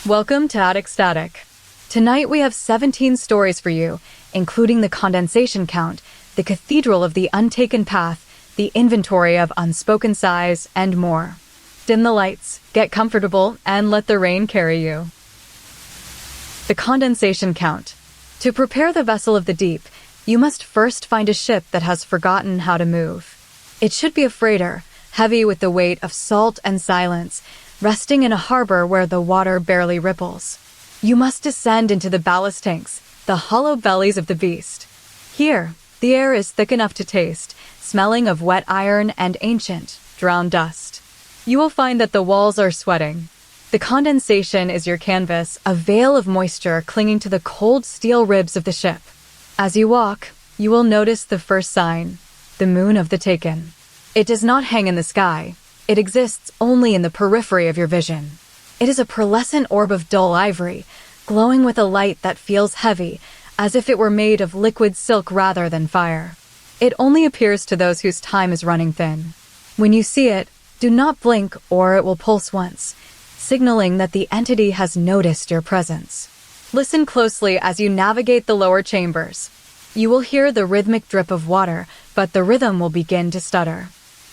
Welcome to Attic Static. Tonight we have 17 stories for you, including the Condensation Count, the Cathedral of the Untaken Path, the Inventory of Unspoken Sighs, and more. Dim the lights, get comfortable, and let the rain carry you. The Condensation Count. To prepare the vessel of the deep, you must first find a ship that has forgotten how to move. It should be a freighter, heavy with the weight of salt and silence, resting in a harbor where the water barely ripples. You must descend into the ballast tanks, the hollow bellies of the beast. Here, the air is thick enough to taste, smelling of wet iron and ancient, drowned dust. You will find that the walls are sweating. The condensation is your canvas, a veil of moisture clinging to the cold steel ribs of the ship. As you walk, you will notice the first sign, the moon of the Taken. It does not hang in the sky. It exists only in the periphery of your vision. It is a pearlescent orb of dull ivory, glowing with a light that feels heavy, as if it were made of liquid silk rather than fire. It only appears to those whose time is running thin. When you see it, do not blink or it will pulse once, signaling that the entity has noticed your presence. Listen closely as you navigate the lower chambers. You will hear the rhythmic drip of water, but the rhythm will begin to stutter.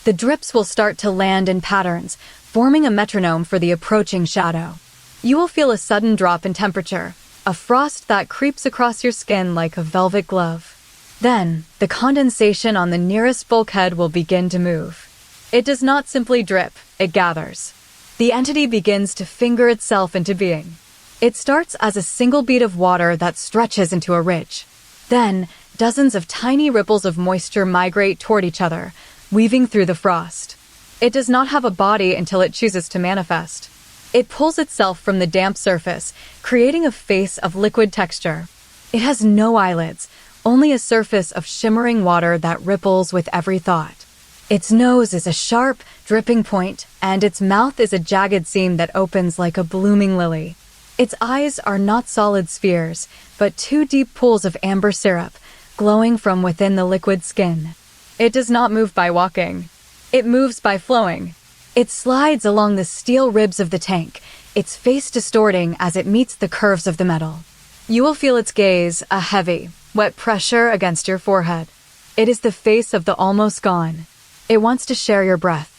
The drips will start to land in patterns, forming a metronome for the approaching shadow. You will feel a sudden drop in temperature, a frost that creeps across your skin like a velvet glove. Then, the condensation on the nearest bulkhead will begin to move. It does not simply drip, it gathers. The entity begins to finger itself into being. It starts as a single bead of water that stretches into a ridge. Then, dozens of tiny ripples of moisture migrate toward each other, weaving through the frost. It does not have a body until it chooses to manifest. It pulls itself from the damp surface, creating a face of liquid texture. It has no eyelids, only a surface of shimmering water that ripples with every thought. Its nose is a sharp, dripping point, and its mouth is a jagged seam that opens like a blooming lily. Its eyes are not solid spheres, but two deep pools of amber syrup, glowing from within the liquid skin. It does not move by walking. It moves by flowing. It slides along the steel ribs of the tank, its face distorting as it meets the curves of the metal. You will feel its gaze, a heavy, wet pressure against your forehead. It is the face of the almost gone. It wants to share your breath.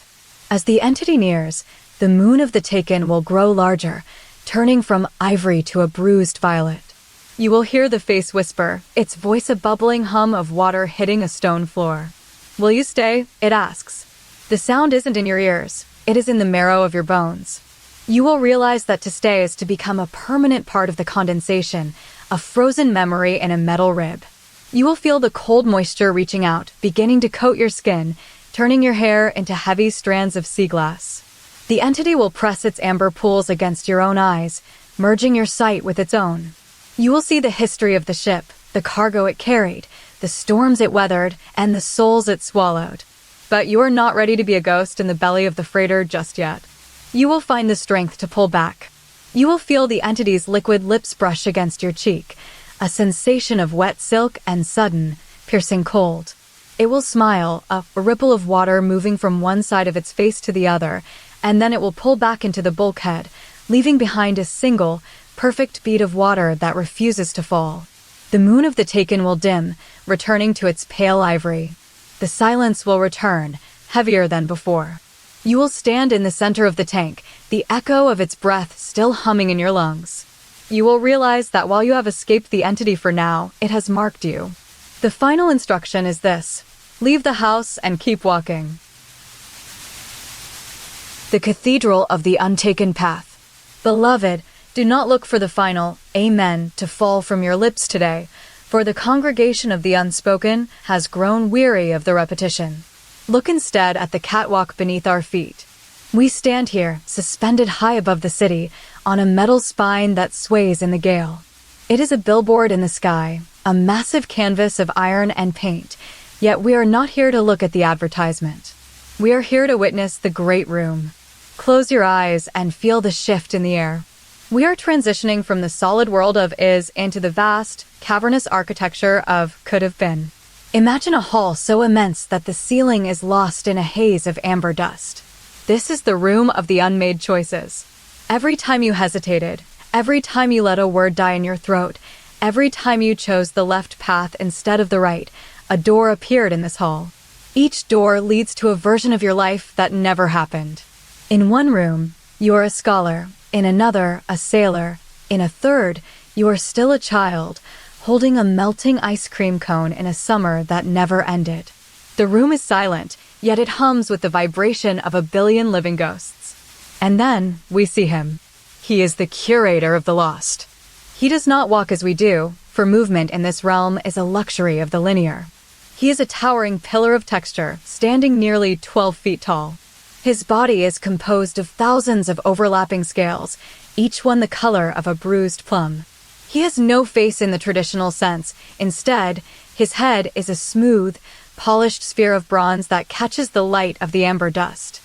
As the entity nears, the moon of the Taken will grow larger, turning from ivory to a bruised violet. You will hear the face whisper, its voice a bubbling hum of water hitting a stone floor. Will you stay? It asks. The sound isn't in your ears, it is in the marrow of your bones. You will realize that to stay is to become a permanent part of the condensation, a frozen memory in a metal rib. You will feel the cold moisture reaching out, beginning to coat your skin, turning your hair into heavy strands of sea glass. The entity will press its amber pools against your own eyes, merging your sight with its own. You will see the history of the ship, the cargo it carried, the storms it weathered, and the souls it swallowed. But you are not ready to be a ghost in the belly of the freighter just yet. You will find the strength to pull back. You will feel the entity's liquid lips brush against your cheek, a sensation of wet silk and sudden, piercing cold. It will smile, a ripple of water moving from one side of its face to the other, and then it will pull back into the bulkhead, leaving behind a single, perfect bead of water that refuses to fall. The moon of the Taken will dim, returning to its pale ivory. The silence will return, heavier than before. You will stand in the center of the tank, the echo of its breath still humming in your lungs. You will realize that while you have escaped the entity for now, it has marked you. The final instruction is this: leave the house and keep walking. The Cathedral of the Untaken Path. Beloved, do not look for the final amen to fall from your lips today, for the congregation of the Unspoken has grown weary of the repetition. Look instead at the catwalk beneath our feet. We stand here, suspended high above the city, on a metal spine that sways in the gale. It is a billboard in the sky, a massive canvas of iron and paint, yet we are not here to look at the advertisement. We are here to witness the great room. Close your eyes and feel the shift in the air. We are transitioning from the solid world of is into the vast, cavernous architecture of could have been. Imagine a hall so immense that the ceiling is lost in a haze of amber dust. This is the room of the unmade choices. Every time you hesitated, Every time you let a word die in your throat, every time you chose the left path instead of the right, a door appeared in this hall. Each door leads to a version of your life that never happened. In one room, you are a scholar. In another, a sailor. In a third, you are still a child, holding a melting ice cream cone in a summer that never ended. The room is silent, yet it hums with the vibration of a billion living ghosts. And then, we see him. He is the curator of the lost. He does not walk as we do, for movement in this realm is a luxury of the linear. He is a towering pillar of texture, standing nearly 12 feet tall. His body is composed of thousands of overlapping scales, each one the color of a bruised plum. He has no face in the traditional sense. Instead, his head is a smooth, polished sphere of bronze that catches the light of the amber dust.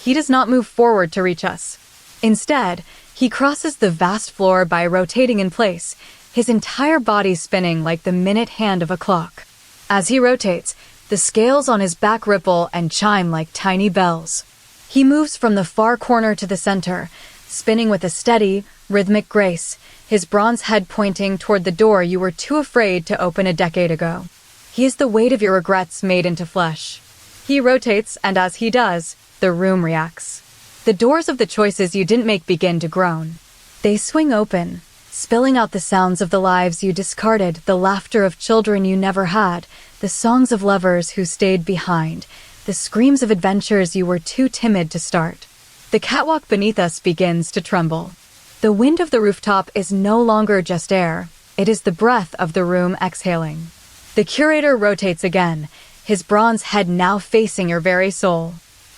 He does not move forward to reach us. Instead, he crosses the vast floor by rotating in place, his entire body spinning like the minute hand of a clock. As he rotates, the scales on his back ripple and chime like tiny bells. He moves from the far corner to the center, spinning with a steady, rhythmic grace, his bronze head pointing toward the door you were too afraid to open a decade ago. He is the weight of your regrets made into flesh. He rotates, and as he does, the room reacts. The doors of the choices you didn't make begin to groan. They swing open, spilling out the sounds of the lives you discarded, the laughter of children you never had, the songs of lovers who stayed behind, the screams of adventures you were too timid to start. The catwalk beneath us begins to tremble. The wind of the rooftop is no longer just air, it is the breath of the room exhaling. The curator rotates again, his bronze head now facing your very soul.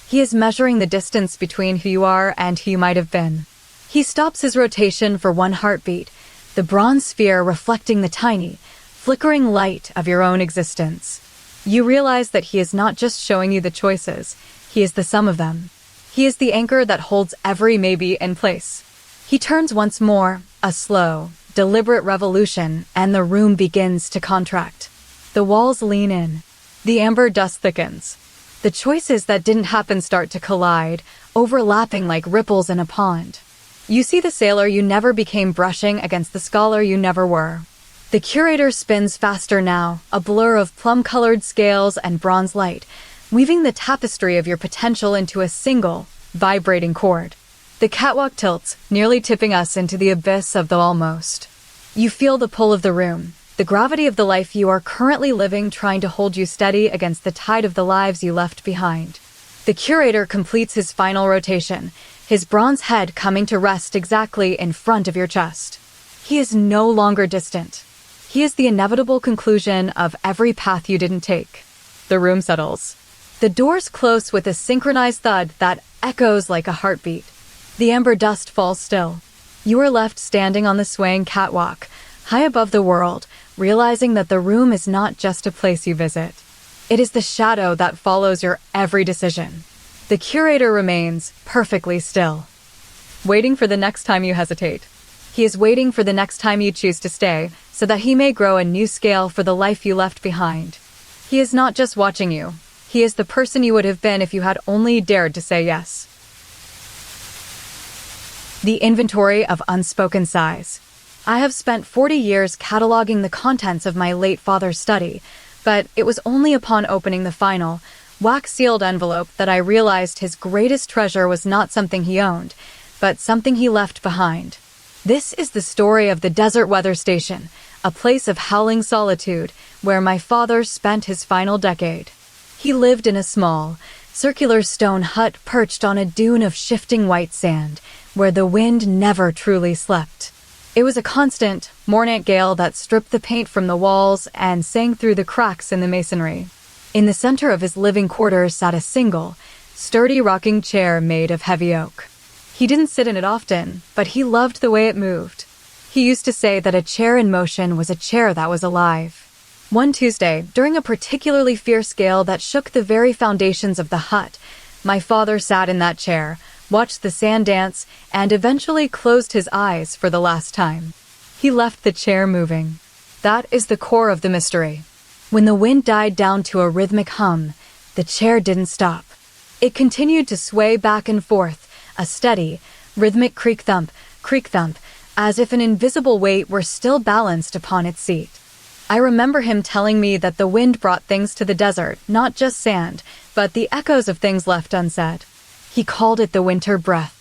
He is measuring the distance between who you are and who you might have been. He stops his rotation for one heartbeat, the bronze sphere reflecting the tiny, flickering light of your own existence. You realize that he is not just showing you the choices, he is the sum of them. He is the anchor that holds every maybe in place. He turns once more, a slow, deliberate revolution, and the room begins to contract. The walls lean in. The amber dust thickens. The choices that didn't happen start to collide, overlapping like ripples in a pond. You see the sailor you never became brushing against the scholar you never were. The curator spins faster now, a blur of plum-colored scales and bronze light, weaving the tapestry of your potential into a single, vibrating chord. The catwalk tilts, nearly tipping us into the abyss of the almost. You feel the pull of the room, the gravity of the life you are currently living trying to hold you steady against the tide of the lives you left behind. The curator completes his final rotation, his bronze head coming to rest exactly in front of your chest. He is no longer distant. He is the inevitable conclusion of every path you didn't take. The room settles. The doors close with a synchronized thud that echoes like a heartbeat. The amber dust falls still. You are left standing on the swaying catwalk, high above the world, realizing that the room is not just a place you visit. It is the shadow that follows your every decision. The curator remains perfectly still, waiting for the next time you hesitate. He is waiting for the next time you choose to stay, so that he may grow a new scale for the life you left behind. He is not just watching you. He is the person you would have been if you had only dared to say yes. The inventory of unspoken sighs. I have spent 40 years cataloging the contents of my late father's study, but it was only upon opening the final, wax-sealed envelope that I realized his greatest treasure was not something he owned, but something he left behind. This is the story of the Desert Weather Station, a place of howling solitude where my father spent his final decade. He lived in a small, circular stone hut perched on a dune of shifting white sand, where the wind never truly slept. It was a constant, mornant gale that stripped the paint from the walls and sang through the cracks in the masonry. In the center of his living quarters sat a single, sturdy rocking chair made of heavy oak. He didn't sit in it often, but he loved the way it moved. He used to say that a chair in motion was a chair that was alive. One Tuesday, during a particularly fierce gale that shook the very foundations of the hut, my father sat in that chair, watched the sand dance, and eventually closed his eyes for the last time. He left the chair moving. That is the core of the mystery. When the wind died down to a rhythmic hum, the chair didn't stop. It continued to sway back and forth, a steady, rhythmic creak-thump, as if an invisible weight were still balanced upon its seat. I remember him telling me that the wind brought things to the desert, not just sand, but the echoes of things left unsaid. He called it the winter breath.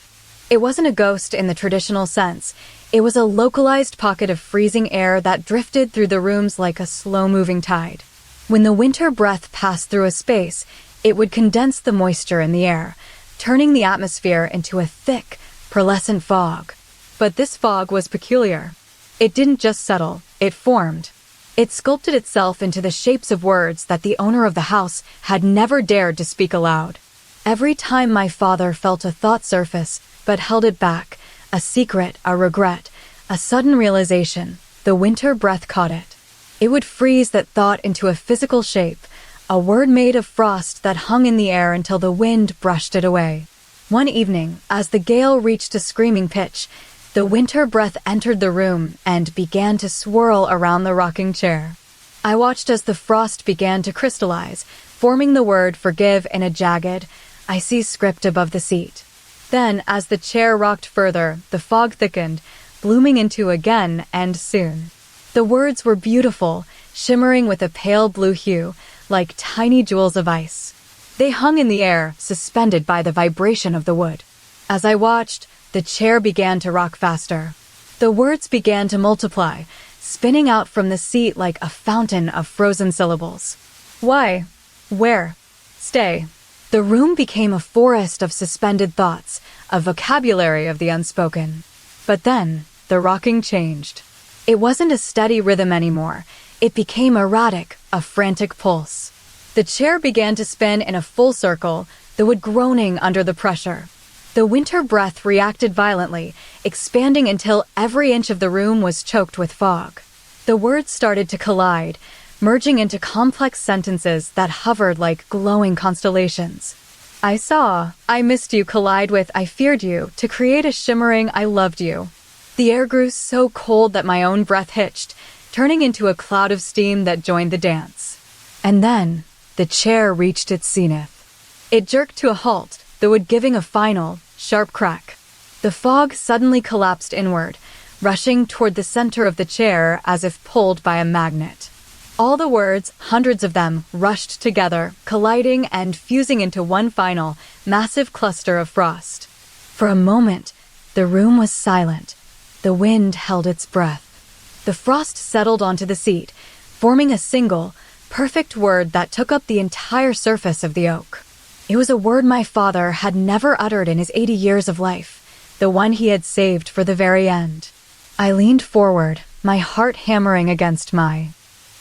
It wasn't a ghost in the traditional sense. It was a localized pocket of freezing air that drifted through the rooms like a slow-moving tide. When the winter breath passed through a space, it would condense the moisture in the air, turning the atmosphere into a thick, pearlescent fog. But this fog was peculiar. It didn't just settle, it formed. It sculpted itself into the shapes of words that the owner of the house had never dared to speak aloud. Every time my father felt a thought surface, but held it back, a secret, a regret, a sudden realization, the winter breath caught it. It would freeze that thought into a physical shape, a word made of frost that hung in the air until the wind brushed it away. One evening, as the gale reached a screaming pitch, the winter breath entered the room and began to swirl around the rocking chair. I watched as the frost began to crystallize, forming the word forgive in a jagged, I see script above the seat. Then, as the chair rocked further, the fog thickened, blooming into again and soon. The words were beautiful, shimmering with a pale blue hue, like tiny jewels of ice. They hung in the air, suspended by the vibration of the wood. As I watched, the chair began to rock faster. The words began to multiply, spinning out from the seat like a fountain of frozen syllables. Why? Where? Stay. The room became a forest of suspended thoughts, a vocabulary of the unspoken. But then, the rocking changed. It wasn't a steady rhythm anymore. It became erratic, a frantic pulse. The chair began to spin in a full circle, the wood groaning under the pressure. The winter breath reacted violently, expanding until every inch of the room was choked with fog. The words started to collide, merging into complex sentences that hovered like glowing constellations. I saw, I missed you collide with I feared you to create a shimmering I loved you. The air grew so cold that my own breath hitched, turning into a cloud of steam that joined the dance. And then, the chair reached its zenith. It jerked to a halt, the wood giving a final, sharp crack. The fog suddenly collapsed inward, rushing toward the center of the chair as if pulled by a magnet. All the words, hundreds of them, rushed together, colliding and fusing into one final, massive cluster of frost. For a moment, the room was silent. The wind held its breath. The frost settled onto the seat, forming a single, perfect word that took up the entire surface of the oak. It was a word my father had never uttered in his 80 years of life, the one he had saved for the very end. I leaned forward, my heart hammering against my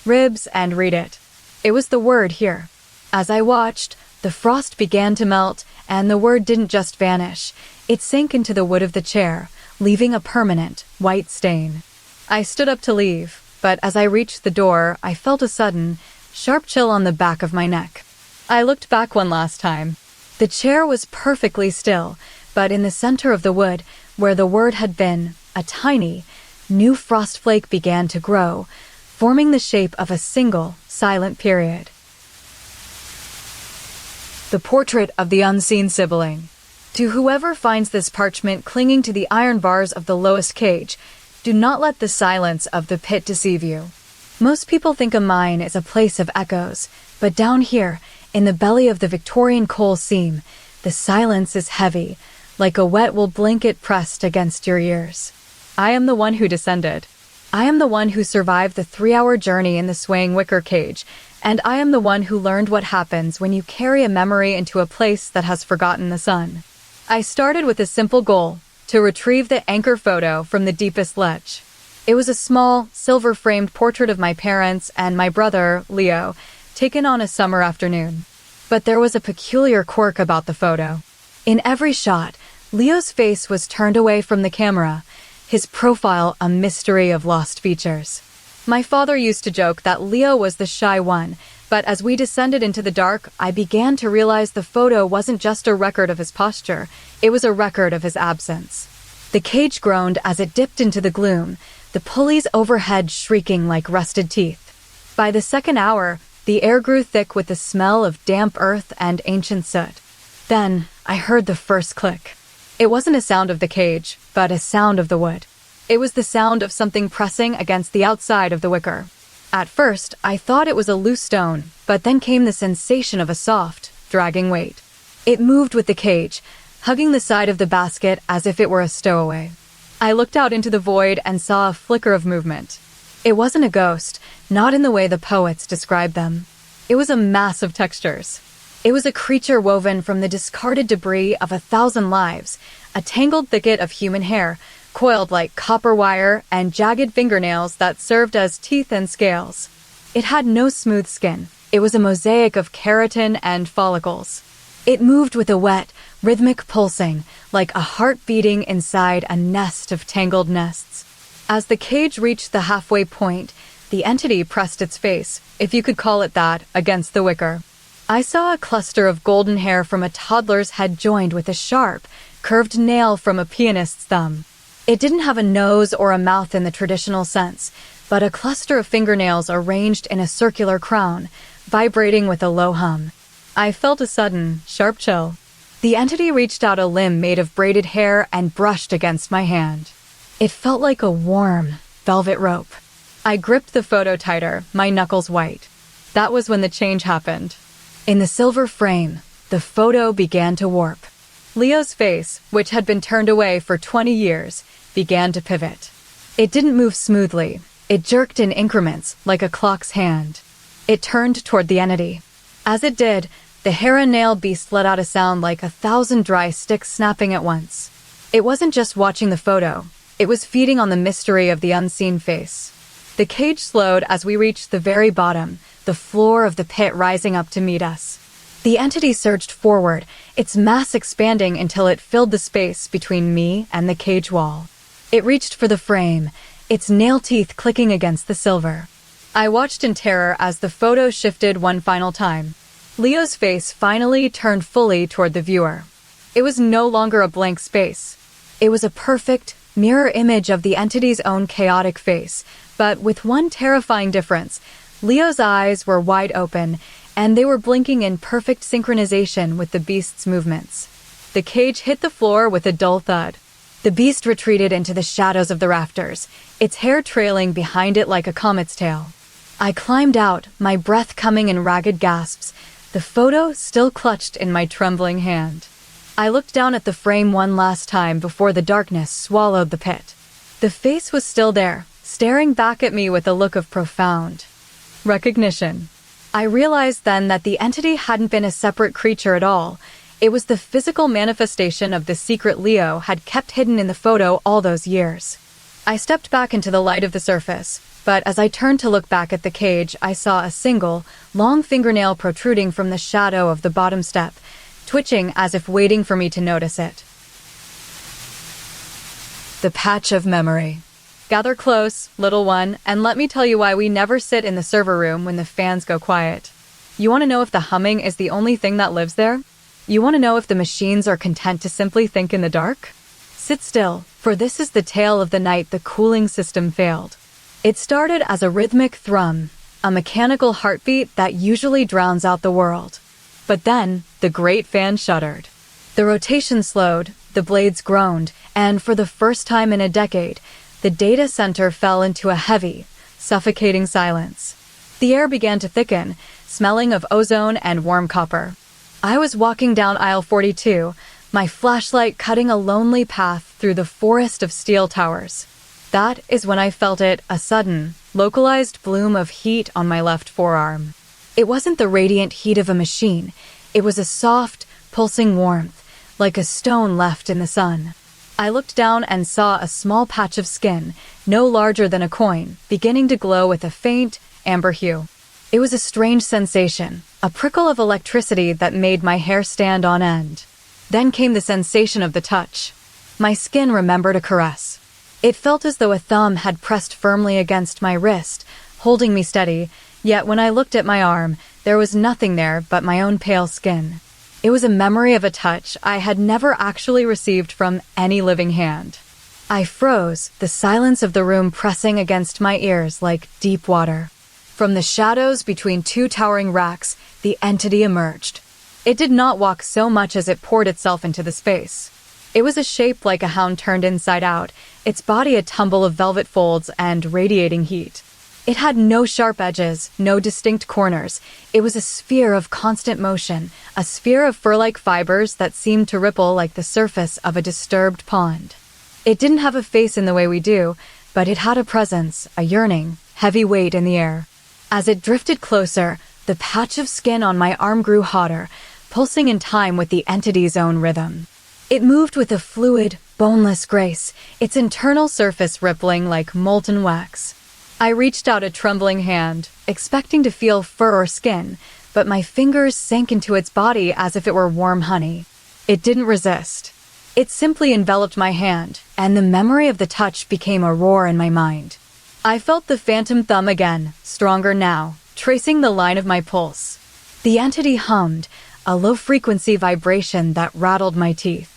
ribs, and read it. It was the word here. As I watched, the frost began to melt, and the word didn't just vanish. It sank into the wood of the chair, leaving a permanent, white stain. I stood up to leave, but as I reached the door, I felt a sudden, sharp chill on the back of my neck. I looked back one last time. The chair was perfectly still, but in the center of the wood, where the word had been, a tiny, new frost flake began to grow, forming the shape of a single, silent period. The portrait of the unseen sibling. To whoever finds this parchment clinging to the iron bars of the lowest cage, do not let the silence of the pit deceive you. Most people think a mine is a place of echoes, but down here, in the belly of the Victorian coal seam, the silence is heavy, like a wet wool blanket pressed against your ears. I am the one who descended. I am the one who survived the 3-hour journey in the swaying wicker cage, and I am the one who learned what happens when you carry a memory into a place that has forgotten the sun. I started with a simple goal, to retrieve the anchor photo from the deepest ledge. It was a small, silver-framed portrait of my parents and my brother, Leo, taken on a summer afternoon. But there was a peculiar quirk about the photo. In every shot, Leo's face was turned away from the camera, his profile a mystery of lost features. My father used to joke that Leo was the shy one, but as we descended into the dark, I began to realize the photo wasn't just a record of his posture, it was a record of his absence. The cage groaned as it dipped into the gloom, the pulleys overhead shrieking like rusted teeth. By the second hour, the air grew thick with the smell of damp earth and ancient soot. Then, I heard the first click. It wasn't a sound of the cage, but a sound of the wood. It was the sound of something pressing against the outside of the wicker. At first, I thought it was a loose stone, but then came the sensation of a soft, dragging weight. It moved with the cage, hugging the side of the basket as if it were a stowaway. I looked out into the void and saw a flicker of movement. It wasn't a ghost, not in the way the poets described them. It was a mass of textures. It was a creature woven from the discarded debris of 1,000 lives, a tangled thicket of human hair, coiled like copper wire and jagged fingernails that served as teeth and scales. It had no smooth skin. It was a mosaic of keratin and follicles. It moved with a wet, rhythmic pulsing, like a heart beating inside a nest of tangled nests. As the cage reached the halfway point, the entity pressed its face, if you could call it that, against the wicker. I saw a cluster of golden hair from a toddler's head joined with a sharp, curved nail from a pianist's thumb. It didn't have a nose or a mouth in the traditional sense, but a cluster of fingernails arranged in a circular crown, vibrating with a low hum. I felt a sudden, sharp chill. The entity reached out a limb made of braided hair and brushed against my hand. It felt like a warm, velvet rope. I gripped the photo tighter, my knuckles white. That was when the change happened. In the silver frame, the photo began to warp. Leo's face, which had been turned away for 20 years, began to pivot. It didn't move smoothly. It jerked in increments, like a clock's hand. It turned toward the entity. As it did, the hair and nail beast let out a sound like 1,000 dry sticks snapping at once. It wasn't just watching the photo. It was feeding on the mystery of the unseen face. The cage slowed as we reached the very bottom, the floor of the pit rising up to meet us. The entity surged forward, its mass expanding until it filled the space between me and the cage wall. It reached for the frame, its nail teeth clicking against the silver. I watched in terror as the photo shifted one final time. Leo's face finally turned fully toward the viewer. It was no longer a blank space. It was a perfect, mirror image of the entity's own chaotic face, but with one terrifying difference. Leo's eyes were wide open, and they were blinking in perfect synchronization with the beast's movements. The cage hit the floor with a dull thud. The beast retreated into the shadows of the rafters, its hair trailing behind it like a comet's tail. I climbed out, my breath coming in ragged gasps, the photo still clutched in my trembling hand. I looked down at the frame one last time before the darkness swallowed the pit. The face was still there, staring back at me with a look of profound recognition. I realized then that the entity hadn't been a separate creature at all. It was the physical manifestation of the secret Leo had kept hidden in the photo all those years. I stepped back into the light of the surface, but as I turned to look back at the cage, I saw a single, long fingernail protruding from the shadow of the bottom step, twitching as if waiting for me to notice it. The patch of memory. Gather close, little one, and let me tell you why we never sit in the server room when the fans go quiet. You want to know if the humming is the only thing that lives there? You want to know if the machines are content to simply think in the dark? Sit still, for this is the tale of the night the cooling system failed. It started as a rhythmic thrum, a mechanical heartbeat that usually drowns out the world. But then, the great fan shuddered. The rotation slowed, the blades groaned, and for the first time in a decade, the data center fell into a heavy, suffocating silence. The air began to thicken, smelling of ozone and warm copper. I was walking down aisle 42, my flashlight cutting a lonely path through the forest of steel towers. That is when I felt it, a sudden, localized bloom of heat on my left forearm. It wasn't the radiant heat of a machine. It was a soft, pulsing warmth, like a stone left in the sun. I looked down and saw a small patch of skin, no larger than a coin, beginning to glow with a faint, amber hue. It was a strange sensation, a prickle of electricity that made my hair stand on end. Then came the sensation of the touch. My skin remembered a caress. It felt as though a thumb had pressed firmly against my wrist, holding me steady, yet when I looked at my arm, there was nothing there but my own pale skin. It was a memory of a touch I had never actually received from any living hand. I froze, the silence of the room pressing against my ears like deep water. From the shadows between two towering racks, the entity emerged. It did not walk so much as it poured itself into the space. It was a shape like a hound turned inside out, its body a tumble of velvet folds and radiating heat. It had no sharp edges, no distinct corners. It was a sphere of constant motion, a sphere of fur-like fibers that seemed to ripple like the surface of a disturbed pond. It didn't have a face in the way we do, but it had a presence, a yearning, heavy weight in the air. As it drifted closer, the patch of skin on my arm grew hotter, pulsing in time with the entity's own rhythm. It moved with a fluid, boneless grace, its internal surface rippling like molten wax. I reached out a trembling hand, expecting to feel fur or skin, but my fingers sank into its body as if it were warm honey. It didn't resist. It simply enveloped my hand, and the memory of the touch became a roar in my mind. I felt the phantom thumb again, stronger now, tracing the line of my pulse. The entity hummed, a low-frequency vibration that rattled my teeth.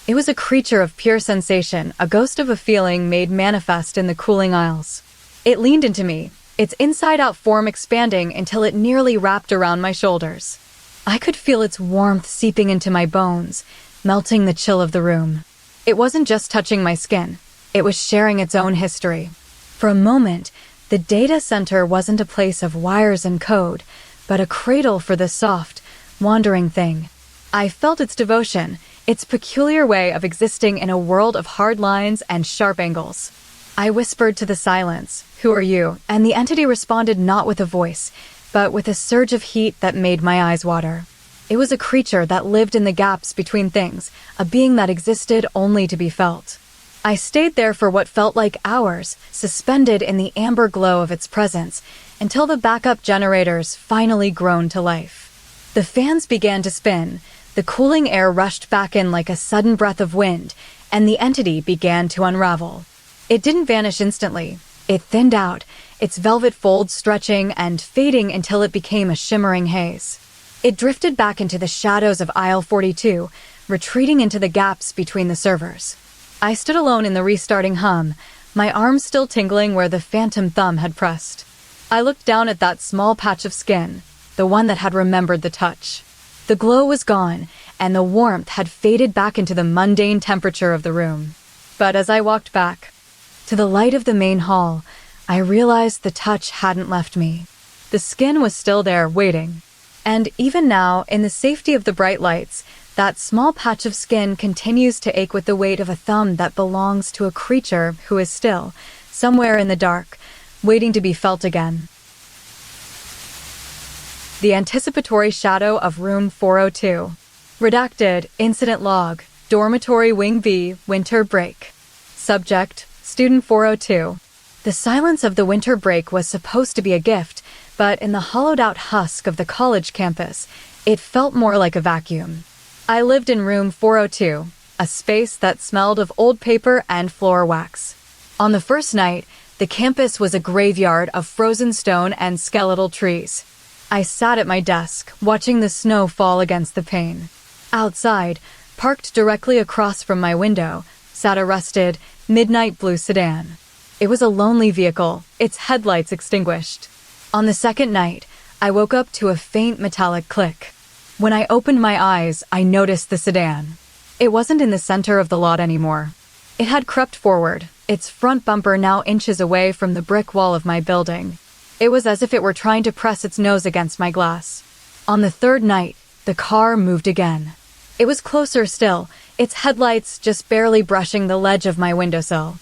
It was a creature of pure sensation, a ghost of a feeling made manifest in the cooling aisles. It leaned into me, its inside-out form expanding until it nearly wrapped around my shoulders. I could feel its warmth seeping into my bones, melting the chill of the room. It wasn't just touching my skin, it was sharing its own history. For a moment, the data center wasn't a place of wires and code, but a cradle for the soft, wandering thing. I felt its devotion, its peculiar way of existing in a world of hard lines and sharp angles. I whispered to the silence, "Who are you?" And the entity responded not with a voice, but with a surge of heat that made my eyes water. It was a creature that lived in the gaps between things, a being that existed only to be felt. I stayed there for what felt like hours, suspended in the amber glow of its presence, until the backup generators finally groaned to life. The fans began to spin, the cooling air rushed back in like a sudden breath of wind, and the entity began to unravel. It didn't vanish instantly. It thinned out, its velvet folds stretching and fading until it became a shimmering haze. It drifted back into the shadows of aisle 42, retreating into the gaps between the servers. I stood alone in the restarting hum, my arms still tingling where the phantom thumb had pressed. I looked down at that small patch of skin, the one that had remembered the touch. The glow was gone, and the warmth had faded back into the mundane temperature of the room. But as I walked back, to the light of the main hall, I realized the touch hadn't left me. The skin was still there, waiting. And even now, in the safety of the bright lights, that small patch of skin continues to ache with the weight of a thumb that belongs to a creature who is still, somewhere in the dark, waiting to be felt again. The Anticipatory Shadow of Room 402. Redacted, Incident Log, Dormitory Wing B, Winter Break. Subject, Student 402. The silence of the winter break was supposed to be a gift, but in the hollowed-out husk of the college campus, it felt more like a vacuum. I lived in room 402, a space that smelled of old paper and floor wax. On the first night, the campus was a graveyard of frozen stone and skeletal trees. I sat at my desk, watching the snow fall against the pane. Outside, parked directly across from my window, sat a rusted, midnight blue sedan. It was a lonely vehicle, its headlights extinguished. On the second night, I woke up to a faint metallic click. When I opened my eyes, I noticed the sedan. It wasn't in the center of the lot anymore. It had crept forward, its front bumper now inches away from the brick wall of my building. It was as if it were trying to press its nose against my glass. On the third night, the car moved again. It was closer still, its headlights just barely brushing the ledge of my windowsill.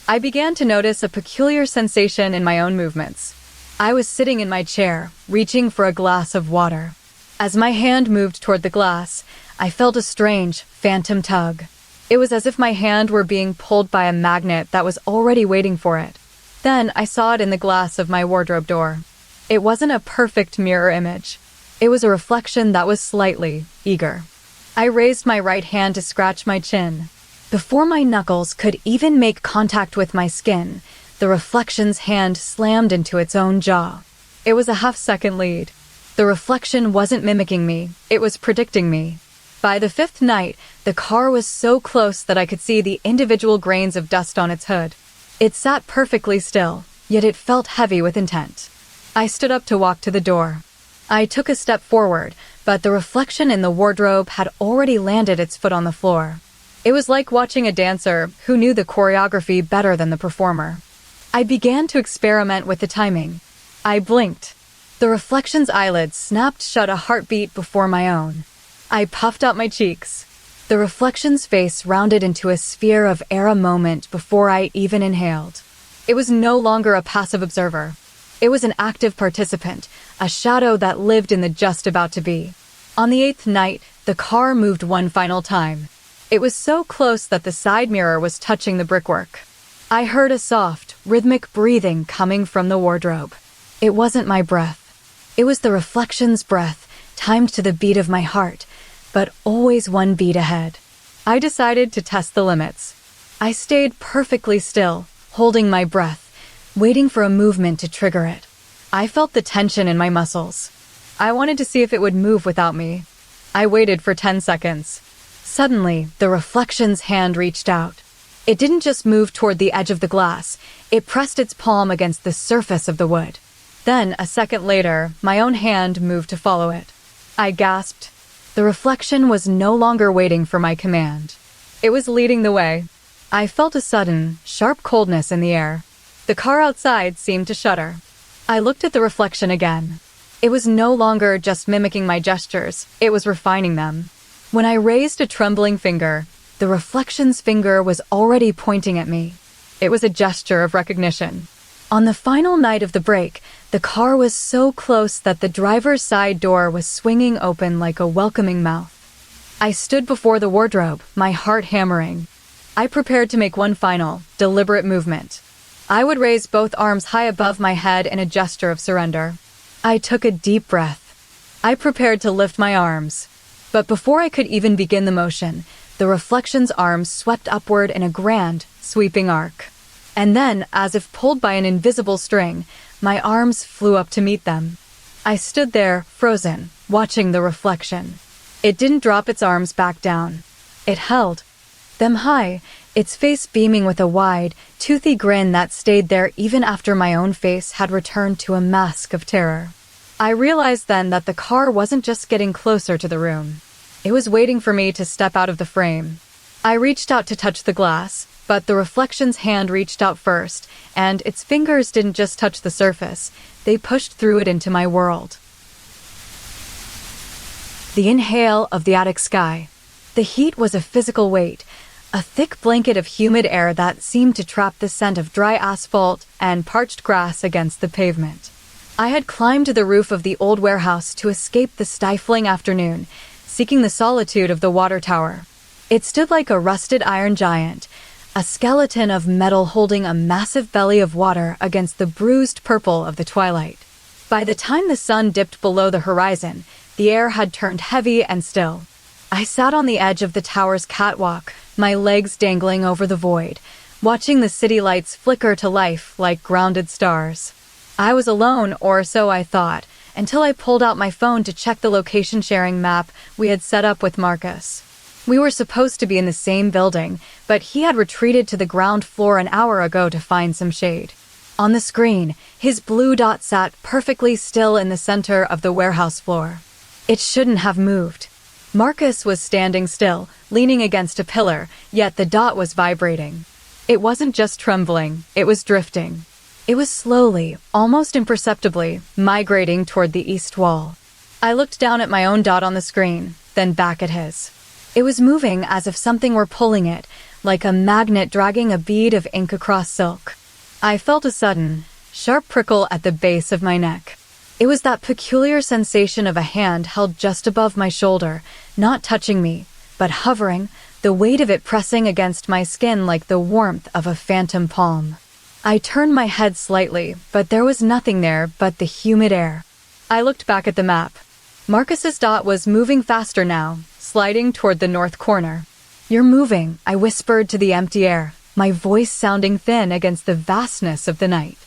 I began to notice a peculiar sensation in my own movements. I was sitting in my chair, reaching for a glass of water. As my hand moved toward the glass, I felt a strange, phantom tug. It was as if my hand were being pulled by a magnet that was already waiting for it. Then I saw it in the glass of my wardrobe door. It wasn't a perfect mirror image. It was a reflection that was slightly eager. I raised my right hand to scratch my chin. Before my knuckles could even make contact with my skin, the reflection's hand slammed into its own jaw. It was a half-second lead. The reflection wasn't mimicking me, it was predicting me. By the fifth night, the car was so close that I could see the individual grains of dust on its hood. It sat perfectly still, yet it felt heavy with intent. I stood up to walk to the door. I took a step forward, but the reflection in the wardrobe had already landed its foot on the floor. It was like watching a dancer who knew the choreography better than the performer. I began to experiment with the timing. I blinked. The reflection's eyelids snapped shut a heartbeat before my own. I puffed out my cheeks. The reflection's face rounded into a sphere of air a moment before I even inhaled. It was no longer a passive observer. It was an active participant, a shadow that lived in the just about to be. On the 8th night, the car moved one final time. It was so close that the side mirror was touching the brickwork. I heard a soft, rhythmic breathing coming from the wardrobe. It wasn't my breath. It was the reflection's breath, timed to the beat of my heart, but always one beat ahead. I decided to test the limits. I stayed perfectly still, holding my breath, waiting for a movement to trigger it. I felt the tension in my muscles. I wanted to see if it would move without me. I waited for 10 seconds. Suddenly, the reflection's hand reached out. It didn't just move toward the edge of the glass, it pressed its palm against the surface of the wood. Then, a second later, my own hand moved to follow it. I gasped. The reflection was no longer waiting for my command. It was leading the way. I felt a sudden, sharp coldness in the air. The car outside seemed to shudder. I looked at the reflection again. It was no longer just mimicking my gestures, it was refining them. When I raised a trembling finger, the reflection's finger was already pointing at me. It was a gesture of recognition. On the final night of the break, the car was so close that the driver's side door was swinging open like a welcoming mouth. I stood before the wardrobe, my heart hammering. I prepared to make one final, deliberate movement. I would raise both arms high above my head in a gesture of surrender. I took a deep breath. I prepared to lift my arms. But before I could even begin the motion, the reflection's arms swept upward in a grand, sweeping arc. And then, as if pulled by an invisible string, my arms flew up to meet them. I stood there, frozen, watching the reflection. It didn't drop its arms back down. It held them high, its face beaming with a wide, toothy grin that stayed there even after my own face had returned to a mask of terror. I realized then that the car wasn't just getting closer to the room. It was waiting for me to step out of the frame. I reached out to touch the glass, but the reflection's hand reached out first, and its fingers didn't just touch the surface, they pushed through it into my world. The inhale of the attic sky. The heat was a physical weight, a thick blanket of humid air that seemed to trap the scent of dry asphalt and parched grass against the pavement. I had climbed to the roof of the old warehouse to escape the stifling afternoon, seeking the solitude of the water tower. It stood like a rusted iron giant, a skeleton of metal holding a massive belly of water against the bruised purple of the twilight. By the time the sun dipped below the horizon, the air had turned heavy and still. I sat on the edge of the tower's catwalk, my legs dangling over the void, watching the city lights flicker to life like grounded stars. I was alone, or so I thought, until I pulled out my phone to check the location-sharing map we had set up with Marcus. We were supposed to be in the same building, but he had retreated to the ground floor an hour ago to find some shade. On the screen, his blue dot sat perfectly still in the center of the warehouse floor. It shouldn't have moved. Marcus was standing still, leaning against a pillar, yet the dot was vibrating. It wasn't just trembling, it was drifting. It was slowly, almost imperceptibly, migrating toward the east wall. I looked down at my own dot on the screen, then back at his. It was moving as if something were pulling it, like a magnet dragging a bead of ink across silk. I felt a sudden, sharp prickle at the base of my neck. It was that peculiar sensation of a hand held just above my shoulder, not touching me, but hovering, the weight of it pressing against my skin like the warmth of a phantom palm. I turned my head slightly, but there was nothing there but the humid air. I looked back at the map. Marcus's dot was moving faster now, sliding toward the north corner. "You're moving," I whispered to the empty air, my voice sounding thin against the vastness of the night.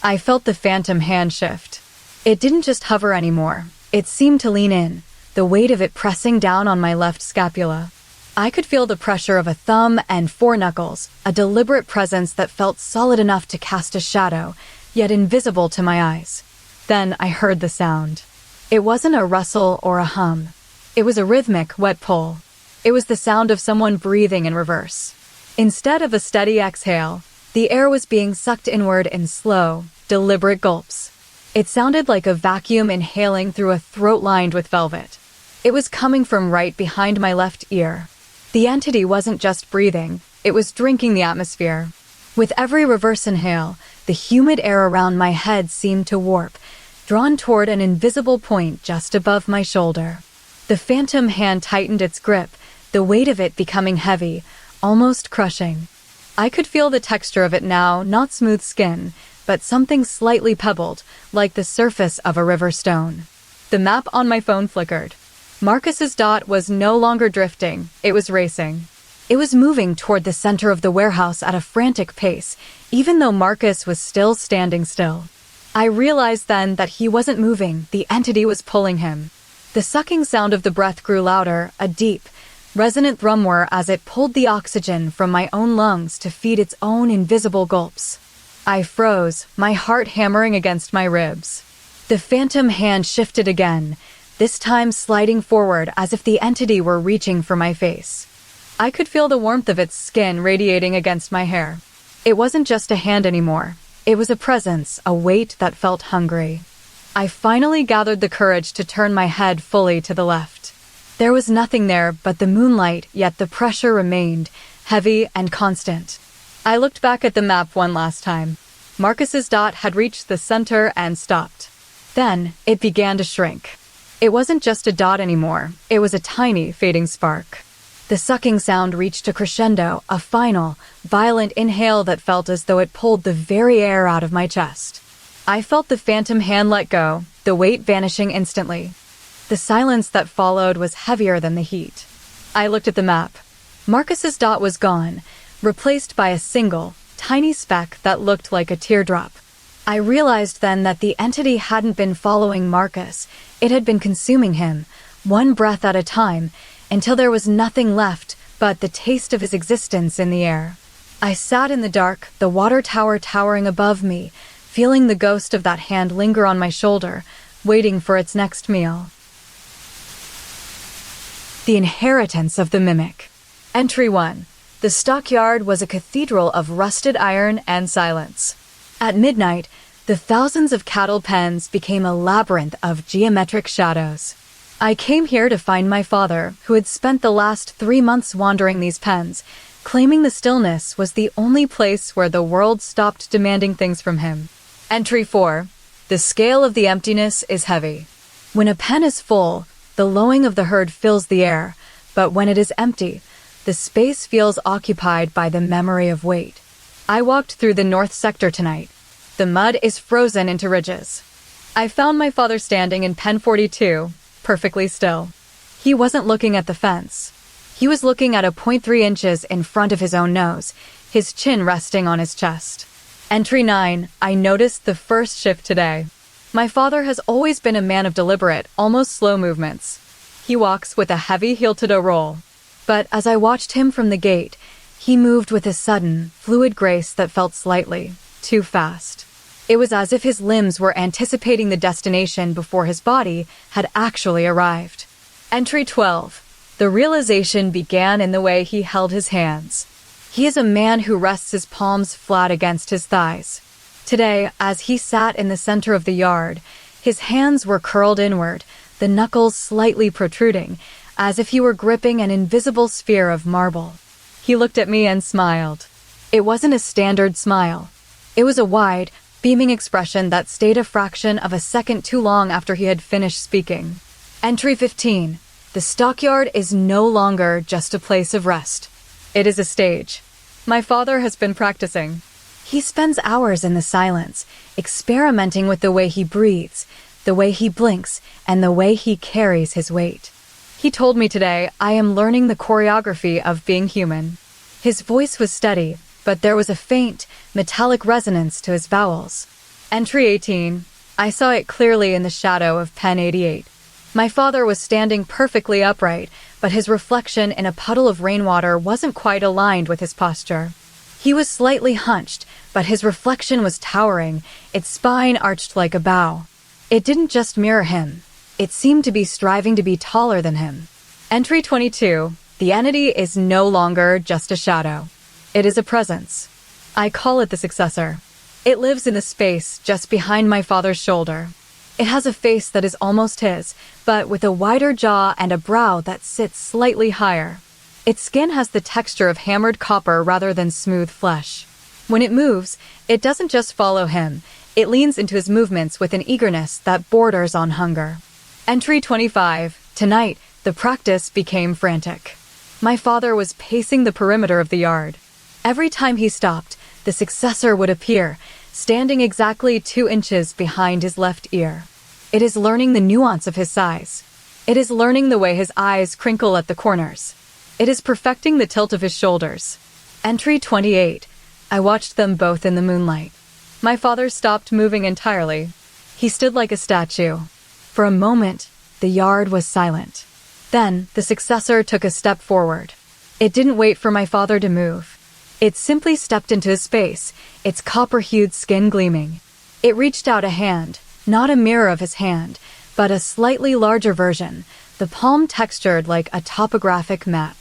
I felt the phantom hand shift. It didn't just hover anymore. It seemed to lean in, the weight of it pressing down on my left scapula. I could feel the pressure of a thumb and 4 knuckles, a deliberate presence that felt solid enough to cast a shadow, yet invisible to my eyes. Then I heard the sound. It wasn't a rustle or a hum. It was a rhythmic, wet pull. It was the sound of someone breathing in reverse. Instead of a steady exhale, the air was being sucked inward in slow, deliberate gulps. It sounded like a vacuum inhaling through a throat lined with velvet. It was coming from right behind my left ear. The entity wasn't just breathing, it was drinking the atmosphere. With every reverse inhale, the humid air around my head seemed to warp, drawn toward an invisible point just above my shoulder. The phantom hand tightened its grip, the weight of it becoming heavy, almost crushing. I could feel the texture of it now, not smooth skin, but something slightly pebbled, like the surface of a river stone. The map on my phone flickered. Marcus's dot was no longer drifting, it was racing. It was moving toward the center of the warehouse at a frantic pace, even though Marcus was still standing still. I realized then that he wasn't moving, the entity was pulling him. The sucking sound of the breath grew louder, a deep, resonant thrumwhir as it pulled the oxygen from my own lungs to feed its own invisible gulps. I froze, my heart hammering against my ribs. The phantom hand shifted again, this time sliding forward as if the entity were reaching for my face. I could feel the warmth of its skin radiating against my hair. It wasn't just a hand anymore. It was a presence, a weight that felt hungry. I finally gathered the courage to turn my head fully to the left. There was nothing there but the moonlight, yet the pressure remained, heavy and constant. I looked back at the map one last time. Marcus's dot had reached the center and stopped. Then, it began to shrink. It wasn't just a dot anymore, it was a tiny, fading spark. The sucking sound reached a crescendo, a final, violent inhale that felt as though it pulled the very air out of my chest. I felt the phantom hand let go, the weight vanishing instantly. The silence that followed was heavier than the heat. I looked at the map. Marcus's dot was gone, replaced by a single, tiny speck that looked like a teardrop. I realized then that the entity hadn't been following Marcus, it had been consuming him, one breath at a time, until there was nothing left but the taste of his existence in the air. I sat in the dark, the water tower towering above me, feeling the ghost of that hand linger on my shoulder, waiting for its next meal. The inheritance of the mimic. Entry 1. The stockyard was a cathedral of rusted iron and silence. At midnight, the thousands of cattle pens became a labyrinth of geometric shadows. I came here to find my father, who had spent the last 3 months wandering these pens, claiming the stillness was the only place where the world stopped demanding things from him. Entry 4. The scale of the emptiness is heavy. When a pen is full, the lowing of the herd fills the air, but when it is empty, the space feels occupied by the memory of weight. I walked through the north sector tonight. The mud is frozen into ridges. I found my father standing in pen 42, perfectly still. He wasn't looking at the fence. He was looking at a 0.3 inches in front of his own nose, his chin resting on his chest. Entry 9, I noticed the first shift today. My father has always been a man of deliberate, almost slow movements. He walks with a heavy heel-to-toe roll. But as I watched him from the gate, he moved with a sudden, fluid grace that felt slightly too fast. It was as if his limbs were anticipating the destination before his body had actually arrived. Entry 12. The realization began in the way he held his hands. He is a man who rests his palms flat against his thighs. Today, as he sat in the center of the yard, his hands were curled inward, the knuckles slightly protruding, as if he were gripping an invisible sphere of marble. He looked at me and smiled. It wasn't a standard smile. It was a wide, beaming expression that stayed a fraction of a second too long after he had finished speaking. Entry 15. The stockyard is no longer just a place of rest. It is a stage. My father has been practicing. He spends hours in the silence, experimenting with the way he breathes, the way he blinks, and the way he carries his weight. He told me today, I am learning the choreography of being human. His voice was steady, but there was a faint, metallic resonance to his vowels. Entry 18. I saw it clearly in the shadow of pen 88. My father was standing perfectly upright, but his reflection in a puddle of rainwater wasn't quite aligned with his posture. He was slightly hunched, but his reflection was towering, its spine arched like a bow. It didn't just mirror him. It seemed to be striving to be taller than him. Entry 22. The entity is no longer just a shadow. It is a presence. I call it the successor. It lives in the space just behind my father's shoulder. It has a face that is almost his, but with a wider jaw and a brow that sits slightly higher. Its skin has the texture of hammered copper rather than smooth flesh. When it moves, it doesn't just follow him. It leans into his movements with an eagerness that borders on hunger. Entry 25. Tonight, the practice became frantic. My father was pacing the perimeter of the yard. Every time he stopped, the successor would appear, standing exactly 2 inches behind his left ear. It is learning the nuance of his size. It is learning the way his eyes crinkle at the corners. It is perfecting the tilt of his shoulders. Entry 28. I watched them both in the moonlight. My father stopped moving entirely. He stood like a statue. For a moment, the yard was silent. Then, the successor took a step forward. It didn't wait for my father to move. It simply stepped into his space, its copper-hued skin gleaming. It reached out a hand, not a mirror of his hand, but a slightly larger version, the palm textured like a topographic map.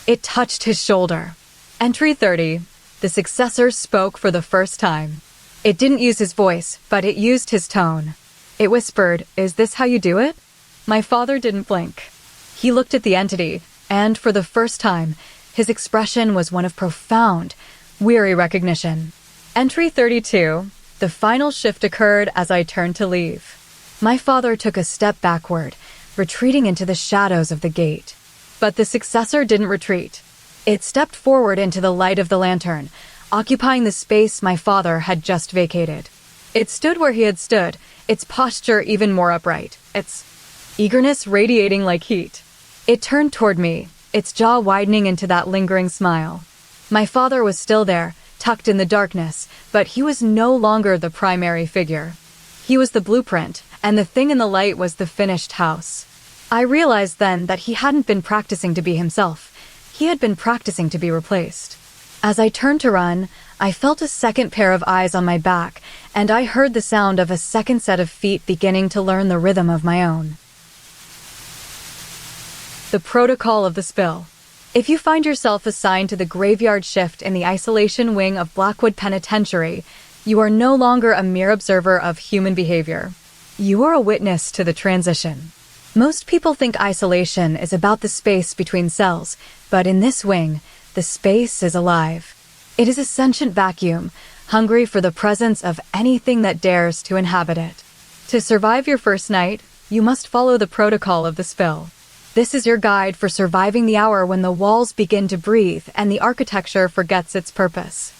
It touched his shoulder. Entry 30. The successor spoke for the first time. It didn't use his voice, but it used his tone. It whispered, "Is this how you do it?" My father didn't blink. He looked at the entity, and for the first time, his expression was one of profound, weary recognition. Entry 32. The final shift occurred as I turned to leave. My father took a step backward, retreating into the shadows of the gate. But the successor didn't retreat. It stepped forward into the light of the lantern, occupying the space my father had just vacated. It stood where he had stood, its posture even more upright, its eagerness radiating like heat. It turned toward me, its jaw widening into that lingering smile. My father was still there, tucked in the darkness, but he was no longer the primary figure. He was the blueprint, and the thing in the light was the finished house. I realized then that he hadn't been practicing to be himself. He had been practicing to be replaced. As I turned to run, I felt a second pair of eyes on my back, and I heard the sound of a second set of feet beginning to learn the rhythm of my own. The protocol of the spill. If you find yourself assigned to the graveyard shift in the isolation wing of Blackwood Penitentiary, you are no longer a mere observer of human behavior. You are a witness to the transition. Most people think isolation is about the space between cells, but in this wing, the space is alive. It is a sentient vacuum, hungry for the presence of anything that dares to inhabit it. To survive your first night, you must follow the protocol of the spill. This is your guide for surviving the hour when the walls begin to breathe and the architecture forgets its purpose.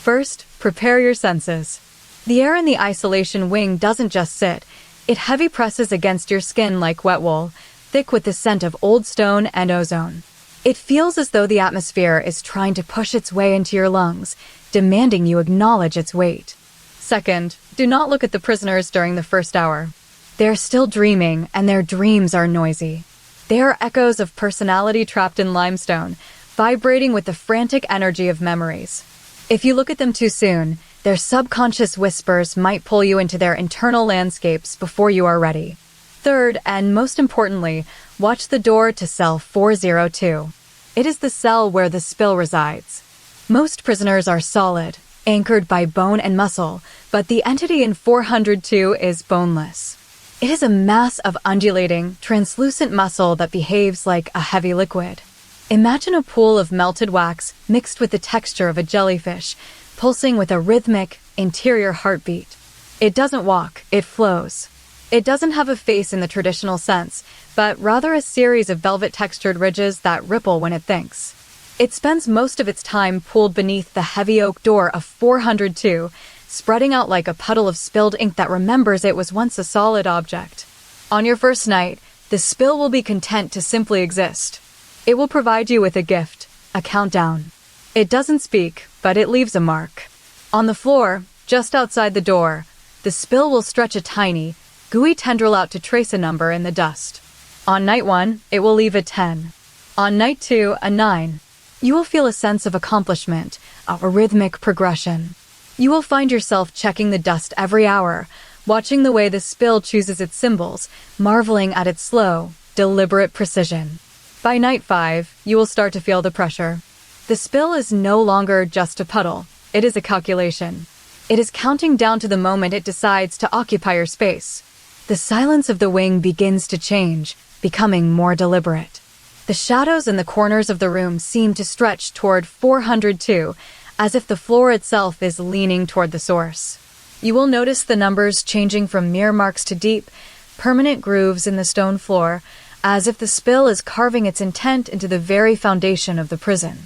First, prepare your senses. The air in the isolation wing doesn't just sit. It heavy presses against your skin like wet wool, thick with the scent of old stone and ozone. It feels as though the atmosphere is trying to push its way into your lungs, demanding you acknowledge its weight. Second, do not look at the prisoners during the first hour. They are still dreaming, and their dreams are noisy. They are echoes of personality trapped in limestone, vibrating with the frantic energy of memories. If you look at them too soon, their subconscious whispers might pull you into their internal landscapes before you are ready. Third, and most importantly, watch the door to cell 402. It is the cell where the spill resides. Most prisoners are solid, anchored by bone and muscle, but the entity in 402 is boneless. It is a mass of undulating, translucent muscle that behaves like a heavy liquid. Imagine a pool of melted wax mixed with the texture of a jellyfish, pulsing with a rhythmic, interior heartbeat. It doesn't walk, it flows. It doesn't have a face in the traditional sense, but rather a series of velvet-textured ridges that ripple when it thinks. It spends most of its time pooled beneath the heavy oak door of 402, spreading out like a puddle of spilled ink that remembers it was once a solid object. On your first night, the spill will be content to simply exist. It will provide you with a gift, a countdown. It doesn't speak, but it leaves a mark. On the floor, just outside the door, the spill will stretch a tiny, gooey tendril out to trace a number in the dust. On night 1, it will leave a 10. On night 2, a 9. You will feel a sense of accomplishment, a rhythmic progression. You will find yourself checking the dust every hour, watching the way the spill chooses its symbols, marveling at its slow, deliberate precision. By night 5, you will start to feel the pressure. The spill is no longer just a puddle, it is a calculation. It is counting down to the moment it decides to occupy your space. The silence of the wing begins to change, becoming more deliberate. The shadows in the corners of the room seem to stretch toward 402, as if the floor itself is leaning toward the source. You will notice the numbers changing from mere marks to deep, permanent grooves in the stone floor, as if the spill is carving its intent into the very foundation of the prison.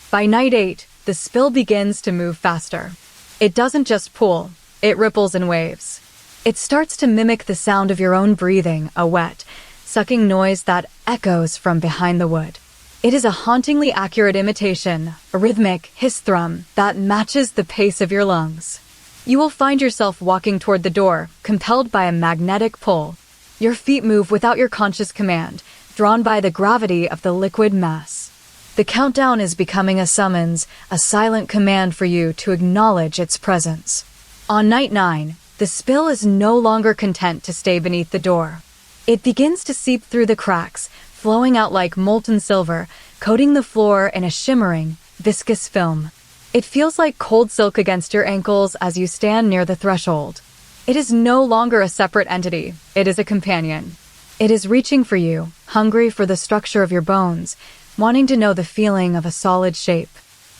By night 8, the spill begins to move faster. It doesn't just pool, it ripples in waves. It starts to mimic the sound of your own breathing, a wet, sucking noise that echoes from behind the wood. It is a hauntingly accurate imitation, a rhythmic hiss thrum that matches the pace of your lungs. You will find yourself walking toward the door, compelled by a magnetic pull. Your feet move without your conscious command, drawn by the gravity of the liquid mass. The countdown is becoming a summons, a silent command for you to acknowledge its presence. On night 9, the spill is no longer content to stay beneath the door. It begins to seep through the cracks, flowing out like molten silver, coating the floor in a shimmering, viscous film. It feels like cold silk against your ankles as you stand near the threshold. It is no longer a separate entity, it is a companion. It is reaching for you, hungry for the structure of your bones, wanting to know the feeling of a solid shape.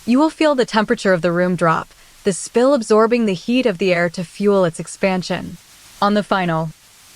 You will feel the temperature of the room drop, the spill absorbing the heat of the air to fuel its expansion. On the final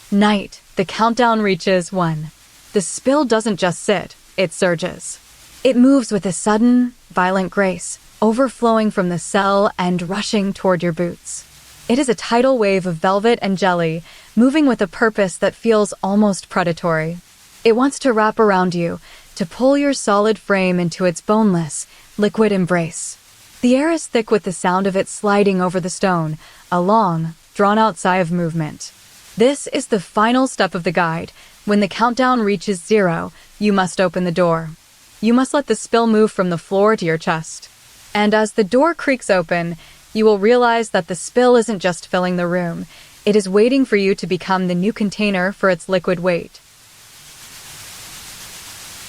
night, the countdown reaches 1. The spill doesn't just sit, it surges. It moves with a sudden, violent grace, overflowing from the cell and rushing toward your boots. It is a tidal wave of velvet and jelly, moving with a purpose that feels almost predatory. It wants to wrap around you, to pull your solid frame into its boneless, liquid embrace. The air is thick with the sound of it sliding over the stone, a long, drawn-out sigh of movement. This is the final step of the guide. When the countdown reaches 0, you must open the door. You must let the spill move from the floor to your chest. And as the door creaks open, you will realize that the spill isn't just filling the room. It is waiting for you to become the new container for its liquid weight.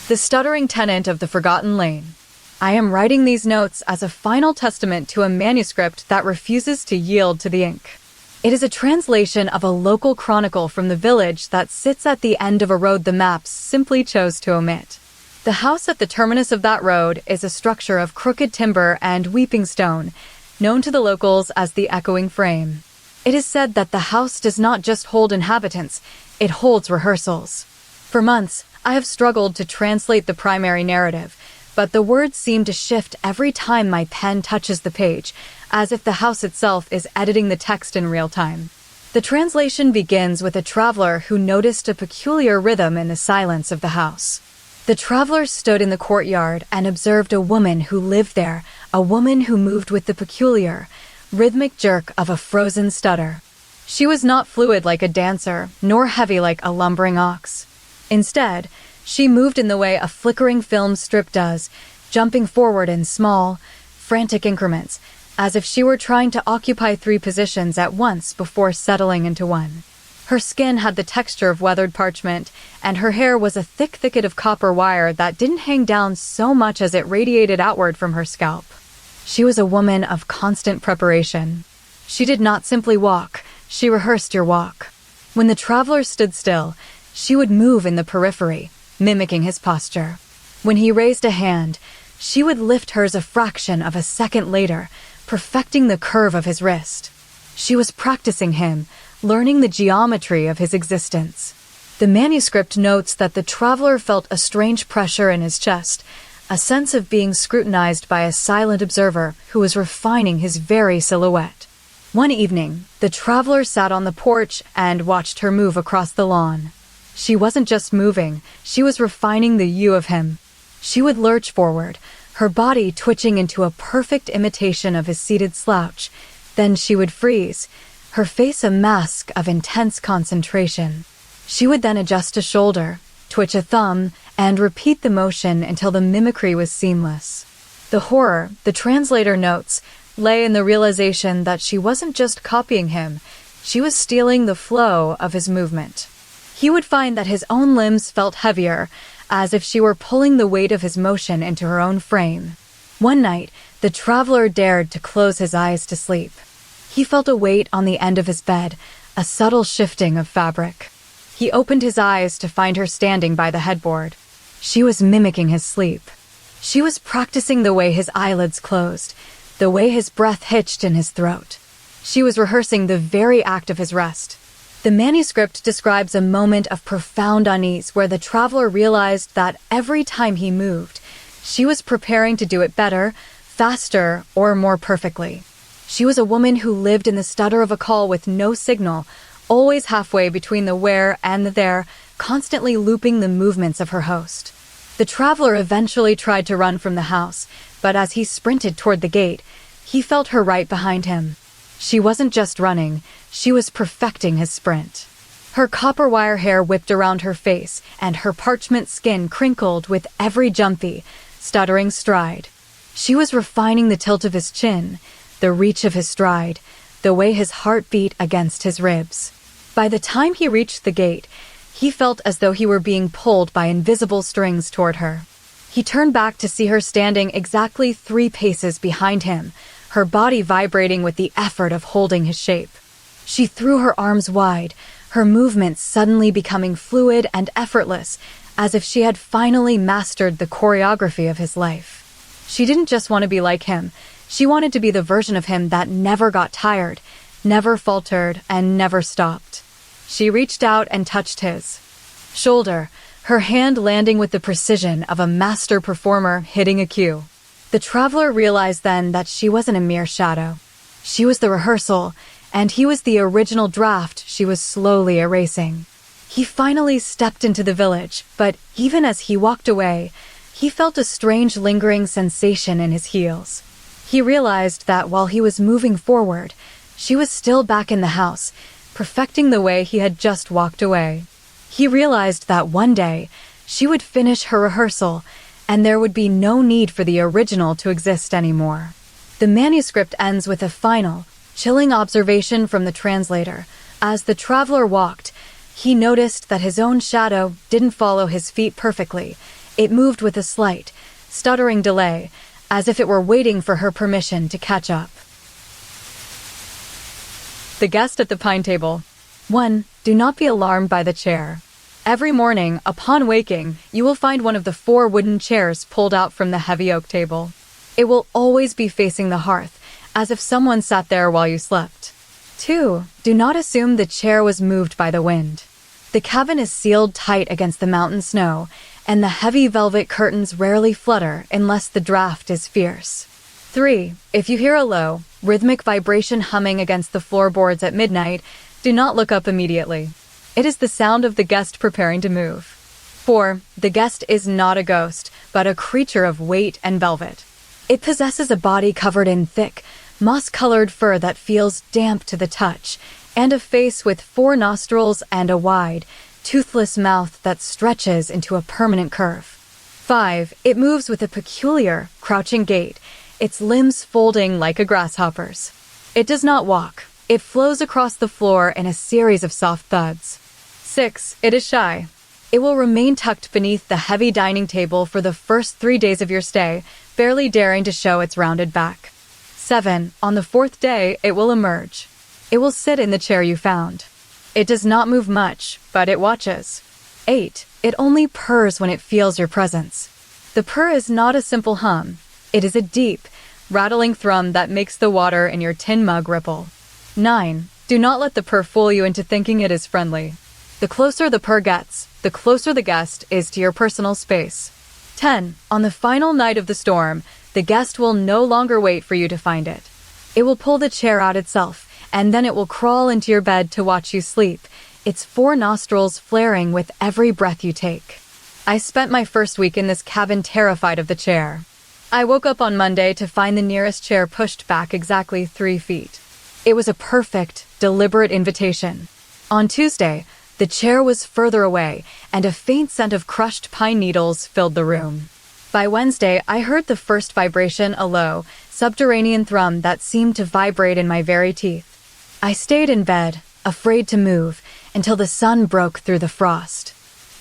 The stuttering tenant of the Forgotten Lane. I am writing these notes as a final testament to a manuscript that refuses to yield to the ink. It is a translation of a local chronicle from the village that sits at the end of a road the maps simply chose to omit. The house at the terminus of that road is a structure of crooked timber and weeping stone, known to the locals as the Echoing Frame. It is said that the house does not just hold inhabitants, it holds rehearsals. For months, I have struggled to translate the primary narrative, but the words seem to shift every time my pen touches the page, as if the house itself is editing the text in real time. The translation begins with a traveler who noticed a peculiar rhythm in the silence of the house. The traveler stood in the courtyard and observed a woman who lived there, a woman who moved with the peculiar, rhythmic jerk of a frozen stutter. She was not fluid like a dancer, nor heavy like a lumbering ox. Instead, she moved in the way a flickering film strip does, jumping forward in small, frantic increments, as if she were trying to occupy 3 positions at once before settling into one. Her skin had the texture of weathered parchment, and her hair was a thick thicket of copper wire that didn't hang down so much as it radiated outward from her scalp. She was a woman of constant preparation. She did not simply walk, she rehearsed your walk. When the traveler stood still, she would move in the periphery, mimicking his posture. When he raised a hand, she would lift hers a fraction of a second later, perfecting the curve of his wrist. She was practicing him, learning the geometry of his existence. The manuscript notes that the traveler felt a strange pressure in his chest, a sense of being scrutinized by a silent observer who was refining his very silhouette. One evening, the traveler sat on the porch and watched her move across the lawn. She wasn't just moving, she was refining the you of him. She would lurch forward, her body twitching into a perfect imitation of his seated slouch. Then she would freeze, her face a mask of intense concentration. She would then adjust a shoulder, twitch a thumb, and repeat the motion until the mimicry was seamless. The horror, the translator notes, lay in the realization that she wasn't just copying him, she was stealing the flow of his movement. He would find that his own limbs felt heavier, as if she were pulling the weight of his motion into her own frame. One night, the traveler dared to close his eyes to sleep. He felt a weight on the end of his bed, a subtle shifting of fabric. He opened his eyes to find her standing by the headboard. She was mimicking his sleep. She was practicing the way his eyelids closed, the way his breath hitched in his throat. She was rehearsing the very act of his rest. The manuscript describes a moment of profound unease where the traveler realized that every time he moved, she was preparing to do it better, faster, or more perfectly. She was a woman who lived in the stutter of a call with no signal, always halfway between the where and the there, constantly looping the movements of her host. The traveler eventually tried to run from the house, but as he sprinted toward the gate, he felt her right behind him. She wasn't just running, she was perfecting his sprint. Her copper wire hair whipped around her face, and her parchment skin crinkled with every jumpy, stuttering stride. She was refining the tilt of his chin, the reach of his stride, the way his heart beat against his ribs. By the time he reached the gate, he felt as though he were being pulled by invisible strings toward her. He turned back to see her standing exactly 3 paces behind him, her body vibrating with the effort of holding his shape. She threw her arms wide, her movements suddenly becoming fluid and effortless, as if she had finally mastered the choreography of his life. She didn't just want to be like him, she wanted to be the version of him that never got tired, never faltered, and never stopped. She reached out and touched his shoulder, her hand landing with the precision of a master performer hitting a cue. The traveler realized then that she wasn't a mere shadow. She was the rehearsal, and he was the original draft she was slowly erasing. He finally stepped into the village, but even as he walked away, he felt a strange lingering sensation in his heels. He realized that while he was moving forward, she was still back in the house, perfecting the way he had just walked away. He realized that one day, she would finish her rehearsal, and there would be no need for the original to exist anymore. The manuscript ends with a final, chilling observation from the translator. As the traveler walked, he noticed that his own shadow didn't follow his feet perfectly. It moved with a slight, stuttering delay, as if it were waiting for her permission to catch up. The guest at the pine table. 1. Do not be alarmed by the chair. Every morning, upon waking, you will find one of the 4 wooden chairs pulled out from the heavy oak table. It will always be facing the hearth, as if someone sat there while you slept. 2. Do not assume the chair was moved by the wind. The cabin is sealed tight against the mountain snow, and the heavy velvet curtains rarely flutter unless the draft is fierce. 3. If you hear a low, rhythmic vibration humming against the floorboards at midnight, do not look up immediately. It is the sound of the guest preparing to move. 4. The guest is not a ghost, but a creature of weight and velvet. It possesses a body covered in thick, moss-colored fur that feels damp to the touch, and a face with 4 nostrils and a wide, toothless mouth that stretches into a permanent curve. 5. It moves with a peculiar, crouching gait, its limbs folding like a grasshopper's. It does not walk. It flows across the floor in a series of soft thuds. 6. It is shy. It will remain tucked beneath the heavy dining table for the first 3 days of your stay, barely daring to show its rounded back. 7. On the 4th day, it will emerge. It will sit in the chair you found. It does not move much, but it watches. 8. It only purrs when it feels your presence. The purr is not a simple hum. It is a deep, rattling thrum that makes the water in your tin mug ripple. 9. Do not let the purr fool you into thinking it is friendly. The closer the purr gets, the closer the guest is to your personal space. 10. On the final night of the storm, the guest will no longer wait for you to find it. It will pull the chair out itself, and then it will crawl into your bed to watch you sleep, its 4 nostrils flaring with every breath you take. I spent my first week in this cabin terrified of the chair. I woke up on Monday to find the nearest chair pushed back exactly 3 feet. It was a perfect, deliberate invitation. On Tuesday, the chair was further away, and a faint scent of crushed pine needles filled the room. By Wednesday, I heard the first vibration, a low, subterranean thrum that seemed to vibrate in my very teeth. I stayed in bed, afraid to move, until the sun broke through the frost.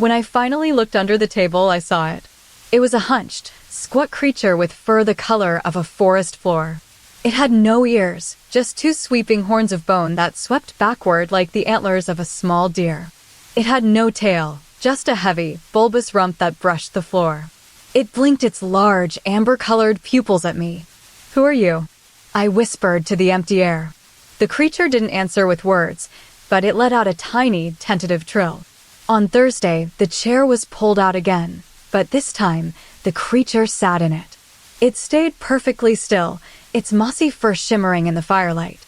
When I finally looked under the table, I saw it. It was a hunched, squat creature with fur the color of a forest floor. It had no ears, just two sweeping horns of bone that swept backward like the antlers of a small deer. It had no tail, just a heavy, bulbous rump that brushed the floor. It blinked its large, amber-colored pupils at me. "Who are you?" I whispered to the empty air. The creature didn't answer with words, but it let out a tiny, tentative trill. On Thursday, the chair was pulled out again, but this time, the creature sat in it. It stayed perfectly still, its mossy fur shimmering in the firelight.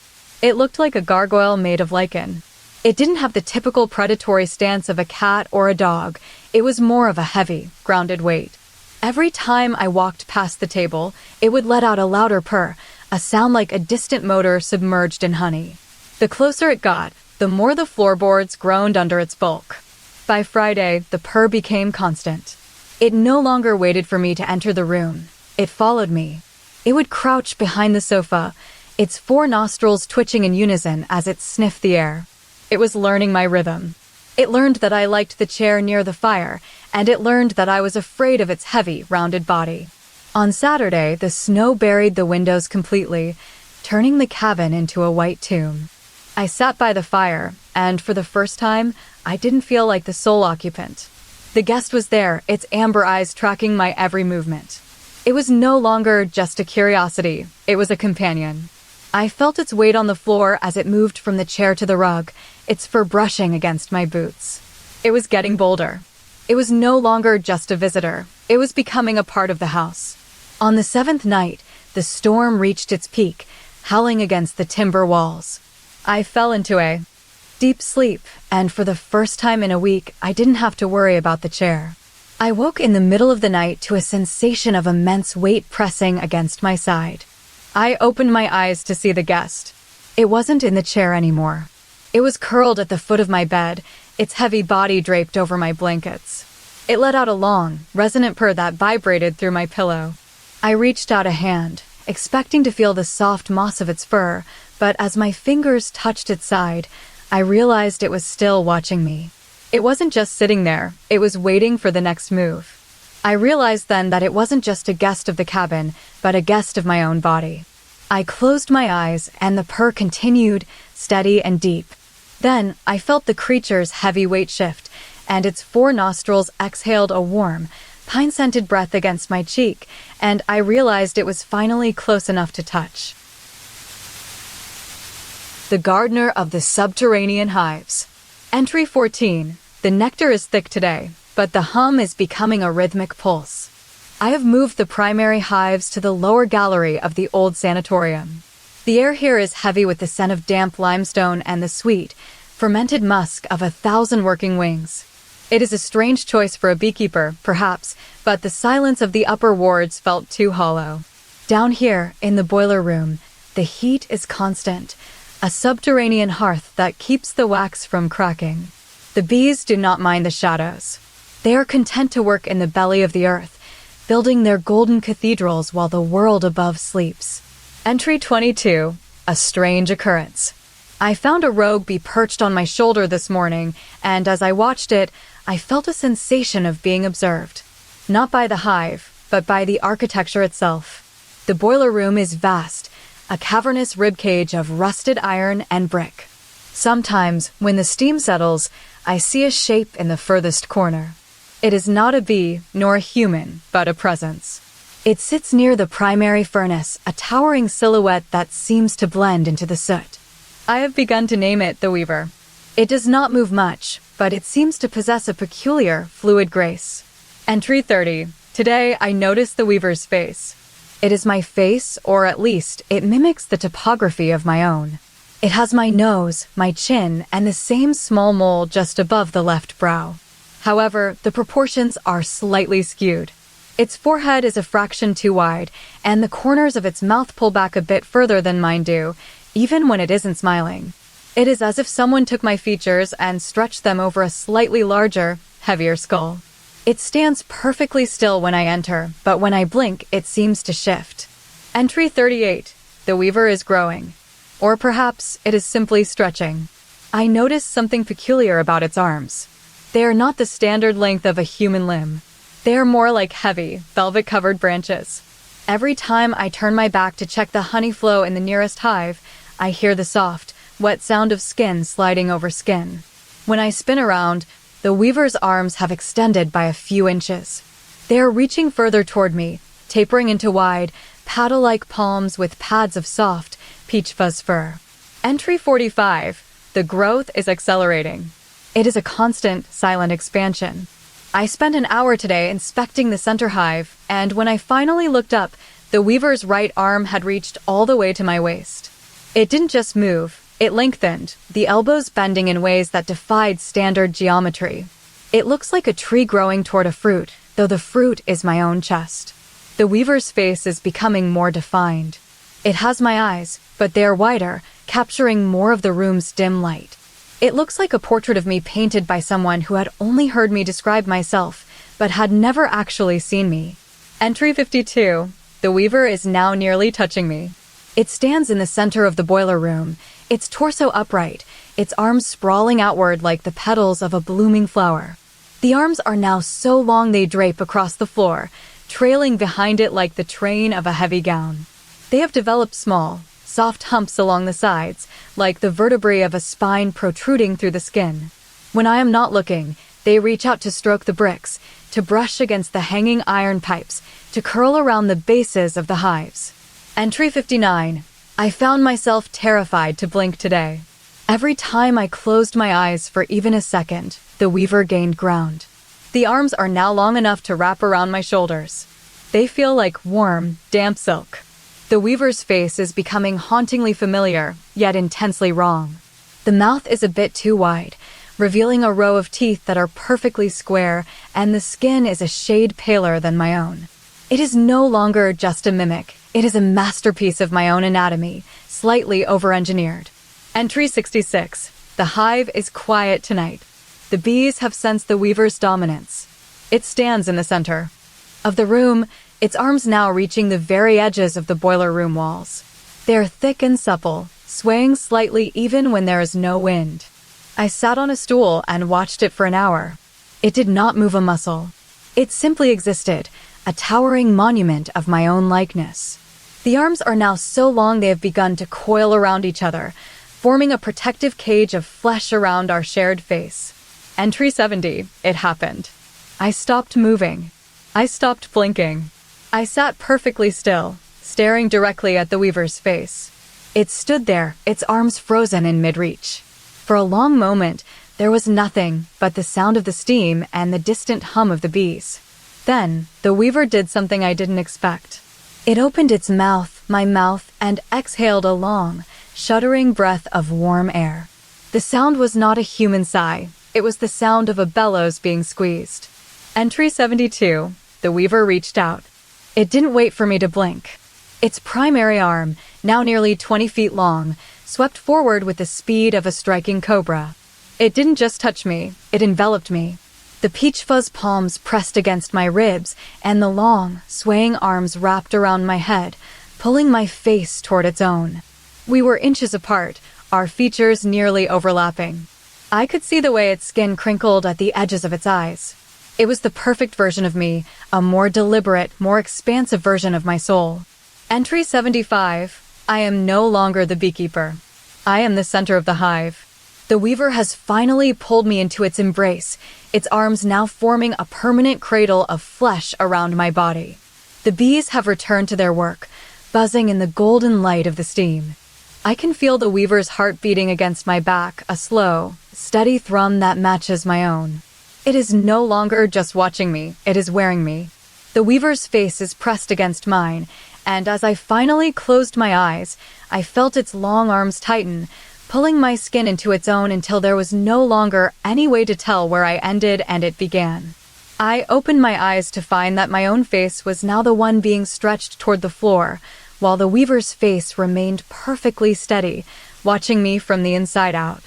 It looked like a gargoyle made of lichen. It didn't have the typical predatory stance of a cat or a dog. It was more of a heavy, grounded weight. Every time I walked past the table, it would let out a louder purr, a sound like a distant motor submerged in honey. The closer it got, the more the floorboards groaned under its bulk. By Friday, the purr became constant. It no longer waited for me to enter the room. It followed me. It would crouch behind the sofa, its four nostrils twitching in unison as it sniffed the air. It was learning my rhythm. It learned that I liked the chair near the fire, and it learned that I was afraid of its heavy, rounded body. On Saturday, the snow buried the windows completely, turning the cabin into a white tomb. I sat by the fire, and for the first time, I didn't feel like the sole occupant. The guest was there, its amber eyes tracking my every movement. It was no longer just a curiosity, it was a companion. I felt its weight on the floor as it moved from the chair to the rug, its fur brushing against my boots. It was getting bolder. It was no longer just a visitor, it was becoming a part of the house. On the 7th night, the storm reached its peak, howling against the timber walls. I fell into a deep sleep, and for the first time in a week, I didn't have to worry about the chair. I woke in the middle of the night to a sensation of immense weight pressing against my side. I opened my eyes to see the guest. It wasn't in the chair anymore. It was curled at the foot of my bed, its heavy body draped over my blankets. It let out a long, resonant purr that vibrated through my pillow. I reached out a hand, expecting to feel the soft moss of its fur, but as my fingers touched its side, I realized it was still watching me. It wasn't just sitting there, it was waiting for the next move. I realized then that it wasn't just a guest of the cabin, but a guest of my own body. I closed my eyes, and the purr continued, steady and deep. Then, I felt the creature's heavy weight shift, and its four nostrils exhaled a warm, pine-scented breath against my cheek, and I realized it was finally close enough to touch. The Gardener of the Subterranean Hives. Entry 14. The nectar is thick today, but the hum is becoming a rhythmic pulse. I have moved the primary hives to the lower gallery of the old sanatorium. The air here is heavy with the scent of damp limestone and the sweet, fermented musk of 1,000 working wings. It is a strange choice for a beekeeper, perhaps, but the silence of the upper wards felt too hollow. Down here, in the boiler room, the heat is constant, a subterranean hearth that keeps the wax from cracking. The bees do not mind the shadows. They are content to work in the belly of the earth, building their golden cathedrals while the world above sleeps. Entry 22. A strange occurrence. I found a rogue bee perched on my shoulder this morning, and as I watched it, I felt a sensation of being observed. Not by the hive, but by the architecture itself. The boiler room is vast, a cavernous ribcage of rusted iron and brick. Sometimes, when the steam settles, I see a shape in the furthest corner. It is not a bee, nor a human, but a presence. It sits near the primary furnace, a towering silhouette that seems to blend into the soot. I have begun to name it the Weaver. It does not move much, but it seems to possess a peculiar, fluid grace. Entry 30. Today, I noticed the Weaver's face. It is my face, or at least, it mimics the topography of my own. It has my nose, my chin, and the same small mole just above the left brow. However, the proportions are slightly skewed. Its forehead is a fraction too wide, and the corners of its mouth pull back a bit further than mine do, even when it isn't smiling. It is as if someone took my features and stretched them over a slightly larger, heavier skull. It stands perfectly still when I enter, but when I blink, it seems to shift. Entry 38. The Weaver is growing. Or perhaps it is simply stretching. I notice something peculiar about its arms. They are not the standard length of a human limb. They are more like heavy, velvet-covered branches. Every time I turn my back to check the honey flow in the nearest hive, I hear the soft, wet sound of skin sliding over skin. When I spin around, the weaver's arms have extended by a few inches. They are reaching further toward me, tapering into wide, paddle-like palms with pads of soft, peach fuzz fur. Entry 45. The growth is accelerating. It is a constant, silent expansion. I spent an hour today inspecting the center hive, and when I finally looked up, the weaver's right arm had reached all the way to my waist. It didn't just move, it lengthened, the elbows bending in ways that defied standard geometry. It looks like a tree growing toward a fruit, though the fruit is my own chest. The weaver's face is becoming more defined. It has my eyes, but they are wider, capturing more of the room's dim light. It looks like a portrait of me painted by someone who had only heard me describe myself, but had never actually seen me. Entry 52. The weaver is now nearly touching me. It stands in the center of the boiler room, its torso upright, its arms sprawling outward like the petals of a blooming flower. The arms are now so long they drape across the floor, trailing behind it like the train of a heavy gown. They have developed small, soft humps along the sides, like the vertebrae of a spine protruding through the skin. When I am not looking, they reach out to stroke the bricks, to brush against the hanging iron pipes, to curl around the bases of the hives. Entry 59. I found myself terrified to blink today. Every time I closed my eyes for even a second, the weaver gained ground. The arms are now long enough to wrap around my shoulders. They feel like warm, damp silk. The weaver's face is becoming hauntingly familiar, yet intensely wrong. The mouth is a bit too wide, revealing a row of teeth that are perfectly square, and the skin is a shade paler than my own. It is no longer just a mimic. It is a masterpiece of my own anatomy, slightly over-engineered. Entry 66. The hive is quiet tonight. The bees have sensed the weaver's dominance. It stands in the center of the room, its arms now reaching the very edges of the boiler room walls. They are thick and supple, swaying slightly even when there is no wind. I sat on a stool and watched it for an hour. It did not move a muscle. It simply existed, a towering monument of my own likeness. The arms are now so long they have begun to coil around each other, forming a protective cage of flesh around our shared face. Entry 70. It happened. I stopped moving. I stopped blinking. I sat perfectly still, staring directly at the weaver's face. It stood there, its arms frozen in mid-reach. For a long moment, there was nothing but the sound of the steam and the distant hum of the bees. Then, the weaver did something I didn't expect. It opened its mouth, my mouth, and exhaled a long, shuddering breath of warm air. The sound was not a human sigh. It was the sound of a bellows being squeezed. Entry 72. The weaver reached out. It didn't wait for me to blink. Its primary arm, now nearly 20 feet long, swept forward with the speed of a striking cobra. It didn't just touch me, it enveloped me. The peach fuzz palms pressed against my ribs, and the long, swaying arms wrapped around my head, pulling my face toward its own. We were inches apart, our features nearly overlapping. I could see the way its skin crinkled at the edges of its eyes. It was the perfect version of me, a more deliberate, more expansive version of my soul. Entry 75. I am no longer the beekeeper. I am the center of the hive. The weaver has finally pulled me into its embrace, its arms now forming a permanent cradle of flesh around my body. The bees have returned to their work, buzzing in the golden light of the steam. I can feel the weaver's heart beating against my back, a slow, steady thrum that matches my own. It is no longer just watching me, it is wearing me. The weaver's face is pressed against mine, and as I finally closed my eyes, I felt its long arms tighten, pulling my skin into its own until there was no longer any way to tell where I ended and it began. I opened my eyes to find that my own face was now the one being stretched toward the floor, while the weaver's face remained perfectly steady, watching me from the inside out.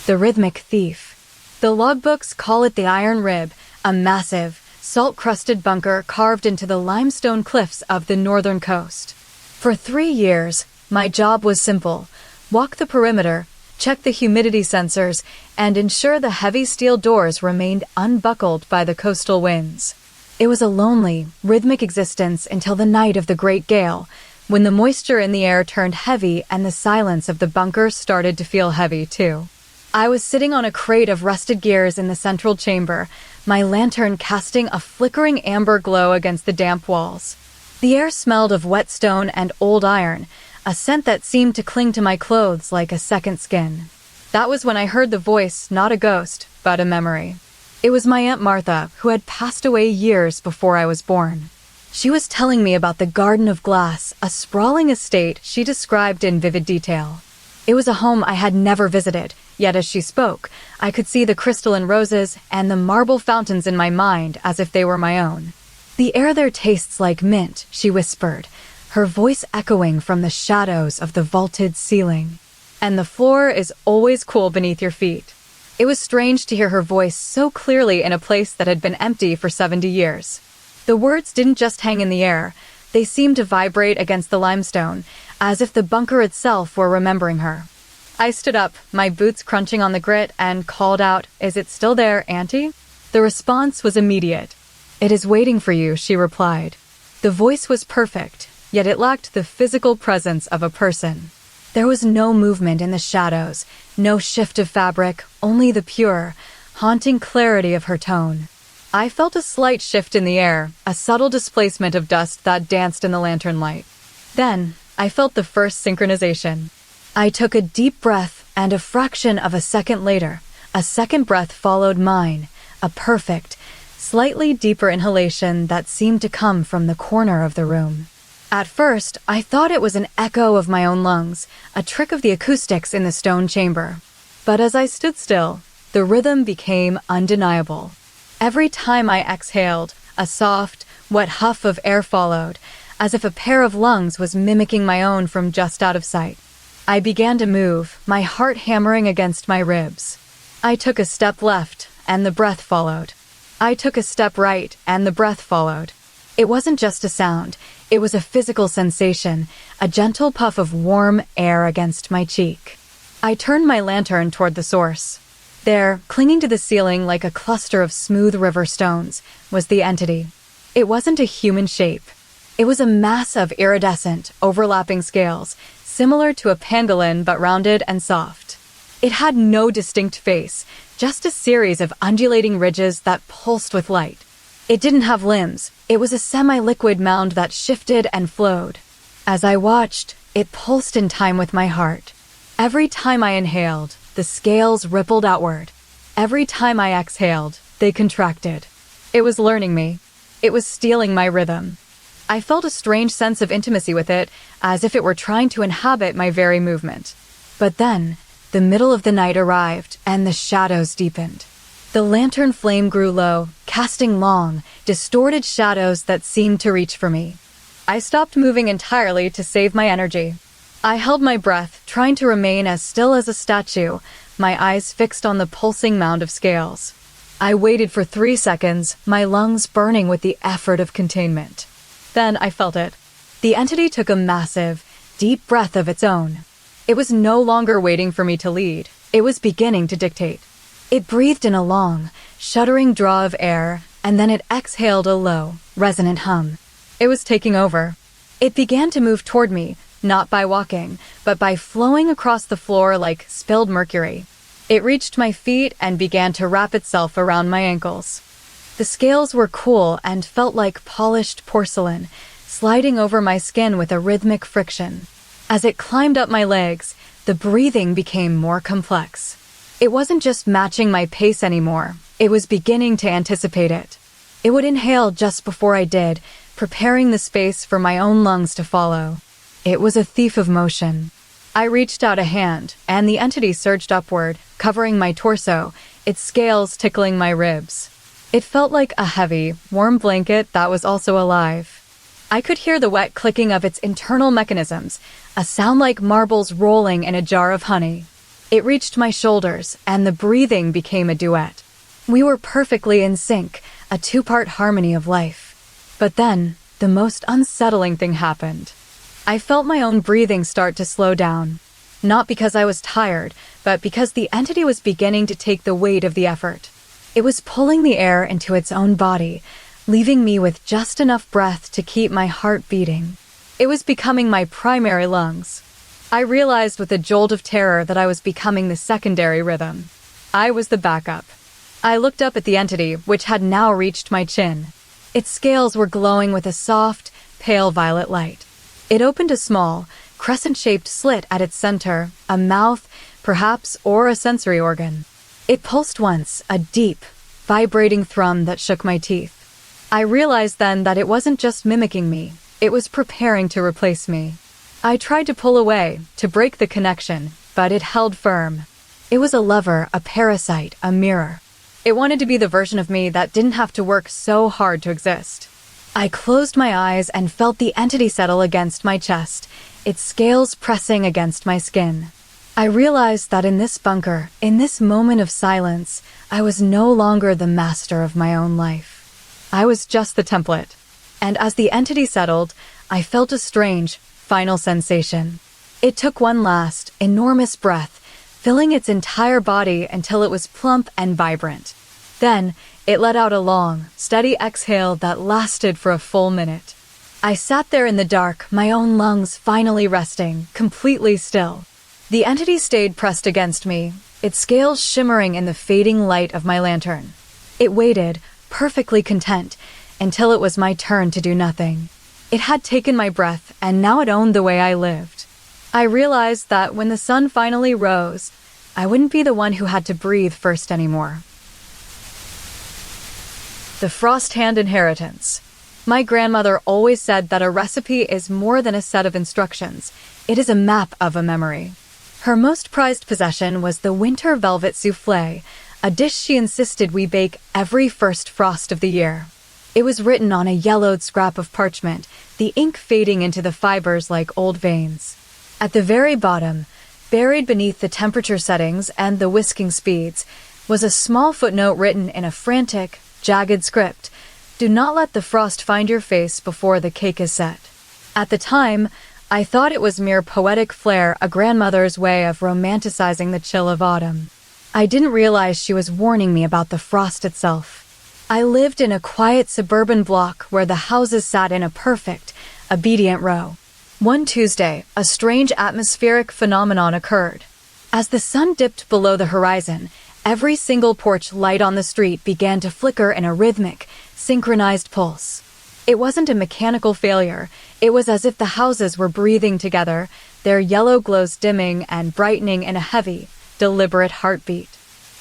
The Rhythmic Thief. The logbooks call it the Iron Rib, a massive, salt-crusted bunker carved into the limestone cliffs of the northern coast. For 3 years, my job was simple: walk the perimeter, check the humidity sensors, and ensure the heavy steel doors remained unbuckled by the coastal winds. It was a lonely, rhythmic existence until the night of the Great Gale, when the moisture in the air turned heavy and the silence of the bunker started to feel heavy, too. I was sitting on a crate of rusted gears in the central chamber, my lantern casting a flickering amber glow against the damp walls. The air smelled of wet stone and old iron, a scent that seemed to cling to my clothes like a second skin. That was when I heard the voice, not a ghost, but a memory. It was my Aunt Martha, who had passed away years before I was born. She was telling me about the Garden of Glass, a sprawling estate she described in vivid detail. It was a home I had never visited, yet as she spoke, I could see the crystalline roses and the marble fountains in my mind as if they were my own. "The air there tastes like mint," she whispered, her voice echoing from the shadows of the vaulted ceiling. "And the floor is always cool beneath your feet." It was strange to hear her voice so clearly in a place that had been empty for 70 years. The words didn't just hang in the air, they seemed to vibrate against the limestone, as if the bunker itself were remembering her. I stood up, my boots crunching on the grit, and called out, "Is it still there, Auntie?" The response was immediate. "It is waiting for you," she replied. The voice was perfect, yet it lacked the physical presence of a person. There was no movement in the shadows, no shift of fabric, only the pure, haunting clarity of her tone. I felt a slight shift in the air, a subtle displacement of dust that danced in the lantern light. Then, I felt the first synchronization. I took a deep breath, and a fraction of a second later, a second breath followed mine, a perfect, slightly deeper inhalation that seemed to come from the corner of the room. At first, I thought it was an echo of my own lungs, a trick of the acoustics in the stone chamber. But as I stood still, the rhythm became undeniable. Every time I exhaled, a soft, wet huff of air followed, as if a pair of lungs was mimicking my own from just out of sight. I began to move, my heart hammering against my ribs. I took a step left, and the breath followed. I took a step right, and the breath followed. It wasn't just a sound, it was a physical sensation, a gentle puff of warm air against my cheek. I turned my lantern toward the source. There, clinging to the ceiling like a cluster of smooth river stones, was the entity. It wasn't a human shape. It was a mass of iridescent, overlapping scales, similar to a pangolin but rounded and soft. It had no distinct face, just a series of undulating ridges that pulsed with light. It didn't have limbs. It was a semi-liquid mound that shifted and flowed. As I watched, it pulsed in time with my heart. Every time I inhaled, the scales rippled outward. Every time I exhaled, they contracted. It was learning me. It was stealing my rhythm. I felt a strange sense of intimacy with it, as if it were trying to inhabit my very movement. But then, the middle of the night arrived, and the shadows deepened. The lantern flame grew low, casting long, distorted shadows that seemed to reach for me. I stopped moving entirely to save my energy. I held my breath, trying to remain as still as a statue, my eyes fixed on the pulsing mound of scales. I waited for 3 seconds, my lungs burning with the effort of containment. Then I felt it. The entity took a massive, deep breath of its own. It was no longer waiting for me to lead. It was beginning to dictate. It breathed in a long, shuddering draw of air, and then it exhaled a low, resonant hum. It was taking over. It began to move toward me, not by walking, but by flowing across the floor like spilled mercury. It reached my feet and began to wrap itself around my ankles. The scales were cool and felt like polished porcelain, sliding over my skin with a rhythmic friction. As it climbed up my legs, the breathing became more complex. It wasn't just matching my pace anymore, it was beginning to anticipate it. It would inhale just before I did, preparing the space for my own lungs to follow. It was a thief of motion. I reached out a hand, and the entity surged upward, covering my torso, its scales tickling my ribs. It felt like a heavy, warm blanket that was also alive. I could hear the wet clicking of its internal mechanisms, a sound like marbles rolling in a jar of honey. It reached my shoulders, and the breathing became a duet. We were perfectly in sync, a two-part harmony of life. But then, the most unsettling thing happened. I felt my own breathing start to slow down. Not because I was tired, but because the entity was beginning to take the weight of the effort. It was pulling the air into its own body, leaving me with just enough breath to keep my heart beating. It was becoming my primary lungs. I realized with a jolt of terror that I was becoming the secondary rhythm. I was the backup. I looked up at the entity, which had now reached my chin. Its scales were glowing with a soft, pale violet light. It opened a small, crescent-shaped slit at its center, a mouth, perhaps, or a sensory organ. It pulsed once, a deep, vibrating thrum that shook my teeth. I realized then that it wasn't just mimicking me, it was preparing to replace me. I tried to pull away, to break the connection, but it held firm. It was a lover, a parasite, a mirror. It wanted to be the version of me that didn't have to work so hard to exist. I closed my eyes and felt the entity settle against my chest, its scales pressing against my skin. I realized that in this bunker, in this moment of silence, I was no longer the master of my own life. I was just the template. And as the entity settled, I felt a strange, final sensation. It took one last, enormous breath, filling its entire body until it was plump and vibrant. Then, it let out a long, steady exhale that lasted for a full minute. I sat there in the dark, my own lungs finally resting, completely still. The entity stayed pressed against me, its scales shimmering in the fading light of my lantern. It waited, perfectly content, until it was my turn to do nothing. It had taken my breath, and now it owned the way I lived. I realized that when the sun finally rose, I wouldn't be the one who had to breathe first anymore. The Frost Hand Inheritance. My grandmother always said that a recipe is more than a set of instructions. It is a map of a memory. Her most prized possession was the winter velvet soufflé, a dish she insisted we bake every first frost of the year. It was written on a yellowed scrap of parchment, the ink fading into the fibers like old veins. At the very bottom, buried beneath the temperature settings and the whisking speeds, was a small footnote written in a frantic, jagged script: "Do not let the frost find your face before the cake is set." At the time, I thought it was mere poetic flair, a grandmother's way of romanticizing the chill of autumn. I didn't realize she was warning me about the frost itself. I lived in a quiet suburban block where the houses sat in a perfect, obedient row. One Tuesday, a strange atmospheric phenomenon occurred. As the sun dipped below the horizon, every single porch light on the street began to flicker in a rhythmic, synchronized pulse. It wasn't a mechanical failure. It was as if the houses were breathing together, their yellow glows dimming and brightening in a heavy, deliberate heartbeat.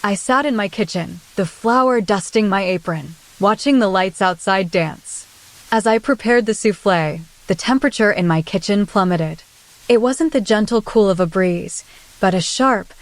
I sat in my kitchen, the flour dusting my apron, watching the lights outside dance. As I prepared the soufflé, the temperature in my kitchen plummeted. It wasn't the gentle cool of a breeze, but a sharp,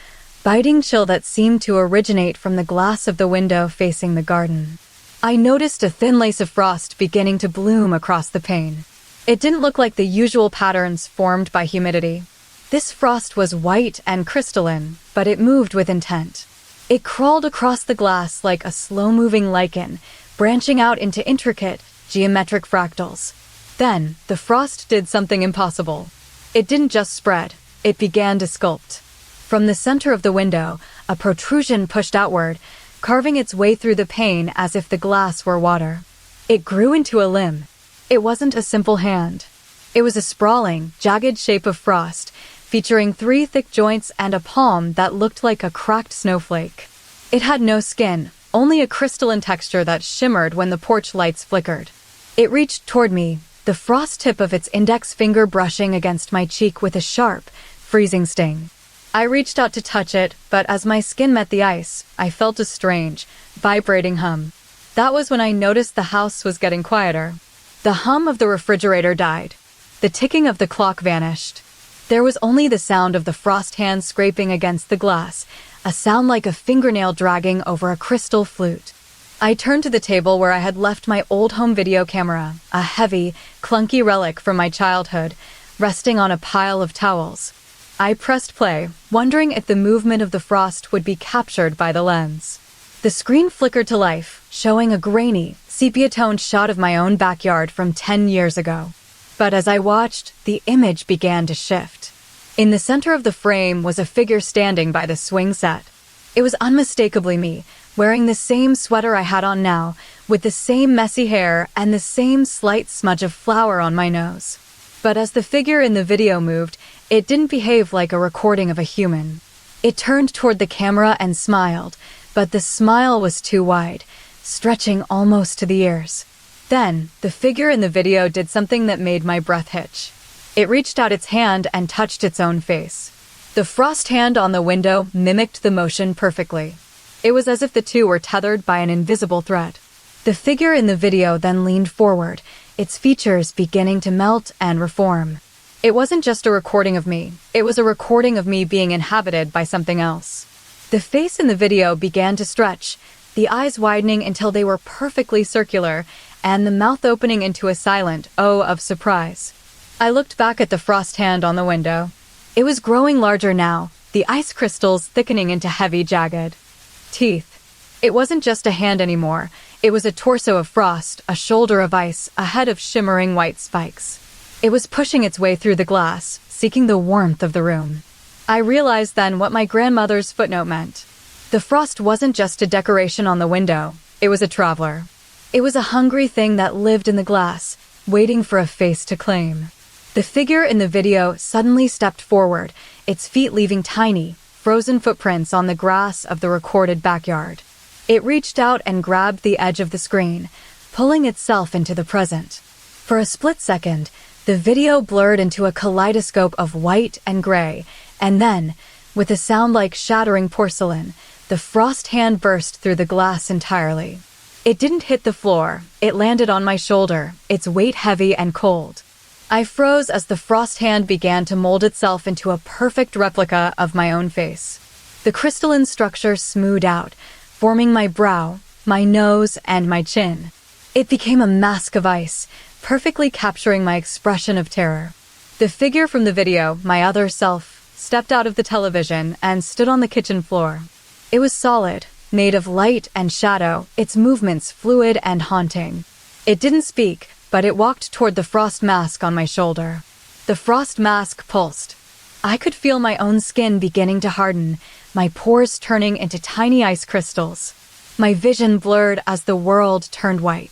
biting chill that seemed to originate from the glass of the window facing the garden. I noticed a thin lace of frost beginning to bloom across the pane. It didn't look like the usual patterns formed by humidity. This frost was white and crystalline, but it moved with intent. It crawled across the glass like a slow-moving lichen, branching out into intricate, geometric fractals. Then, the frost did something impossible. It didn't just spread, it began to sculpt. From the center of the window, a protrusion pushed outward, carving its way through the pane as if the glass were water. It grew into a limb. It wasn't a simple hand. It was a sprawling, jagged shape of frost, featuring 3 thick joints and a palm that looked like a cracked snowflake. It had no skin, only a crystalline texture that shimmered when the porch lights flickered. It reached toward me, the frost tip of its index finger brushing against my cheek with a sharp, freezing sting. I reached out to touch it, but as my skin met the ice, I felt a strange, vibrating hum. That was when I noticed the house was getting quieter. The hum of the refrigerator died. The ticking of the clock vanished. There was only the sound of the frost hand scraping against the glass, a sound like a fingernail dragging over a crystal flute. I turned to the table where I had left my old home video camera, a heavy, clunky relic from my childhood, resting on a pile of towels. I pressed play, wondering if the movement of the frost would be captured by the lens. The screen flickered to life, showing a grainy, sepia-toned shot of my own backyard from 10 years ago. But as I watched, the image began to shift. In the center of the frame was a figure standing by the swing set. It was unmistakably me, wearing the same sweater I had on now, with the same messy hair and the same slight smudge of flour on my nose. But as the figure in the video moved, it didn't behave like a recording of a human. It turned toward the camera and smiled, but the smile was too wide, stretching almost to the ears. Then, the figure in the video did something that made my breath hitch. It reached out its hand and touched its own face. The frost hand on the window mimicked the motion perfectly. It was as if the two were tethered by an invisible thread. The figure in the video then leaned forward, its features beginning to melt and reform. It wasn't just a recording of me, it was a recording of me being inhabited by something else. The face in the video began to stretch, the eyes widening until they were perfectly circular, and the mouth opening into a silent O of surprise. I looked back at the frost hand on the window. It was growing larger now, the ice crystals thickening into heavy, jagged teeth. It wasn't just a hand anymore. It was a torso of frost, a shoulder of ice, a head of shimmering white spikes. It was pushing its way through the glass, seeking the warmth of the room. I realized then what my grandmother's footnote meant. The frost wasn't just a decoration on the window. It was a traveler. It was a hungry thing that lived in the glass, waiting for a face to claim. The figure in the video suddenly stepped forward, its feet leaving tiny, frozen footprints on the grass of the recorded backyard. It reached out and grabbed the edge of the screen, pulling itself into the present. For a split second, the video blurred into a kaleidoscope of white and gray, and then, with a sound like shattering porcelain, the frost hand burst through the glass entirely. It didn't hit the floor, it landed on my shoulder, its weight heavy and cold. I froze as the frost hand began to mold itself into a perfect replica of my own face. The crystalline structure smoothed out, forming my brow, my nose, and my chin. It became a mask of ice, perfectly capturing my expression of terror. The figure from the video, my other self, stepped out of the television and stood on the kitchen floor. It was solid, made of light and shadow, its movements fluid and haunting. It didn't speak, but it walked toward the frost mask on my shoulder. The frost mask pulsed. I could feel my own skin beginning to harden, my pores turning into tiny ice crystals. My vision blurred as the world turned white.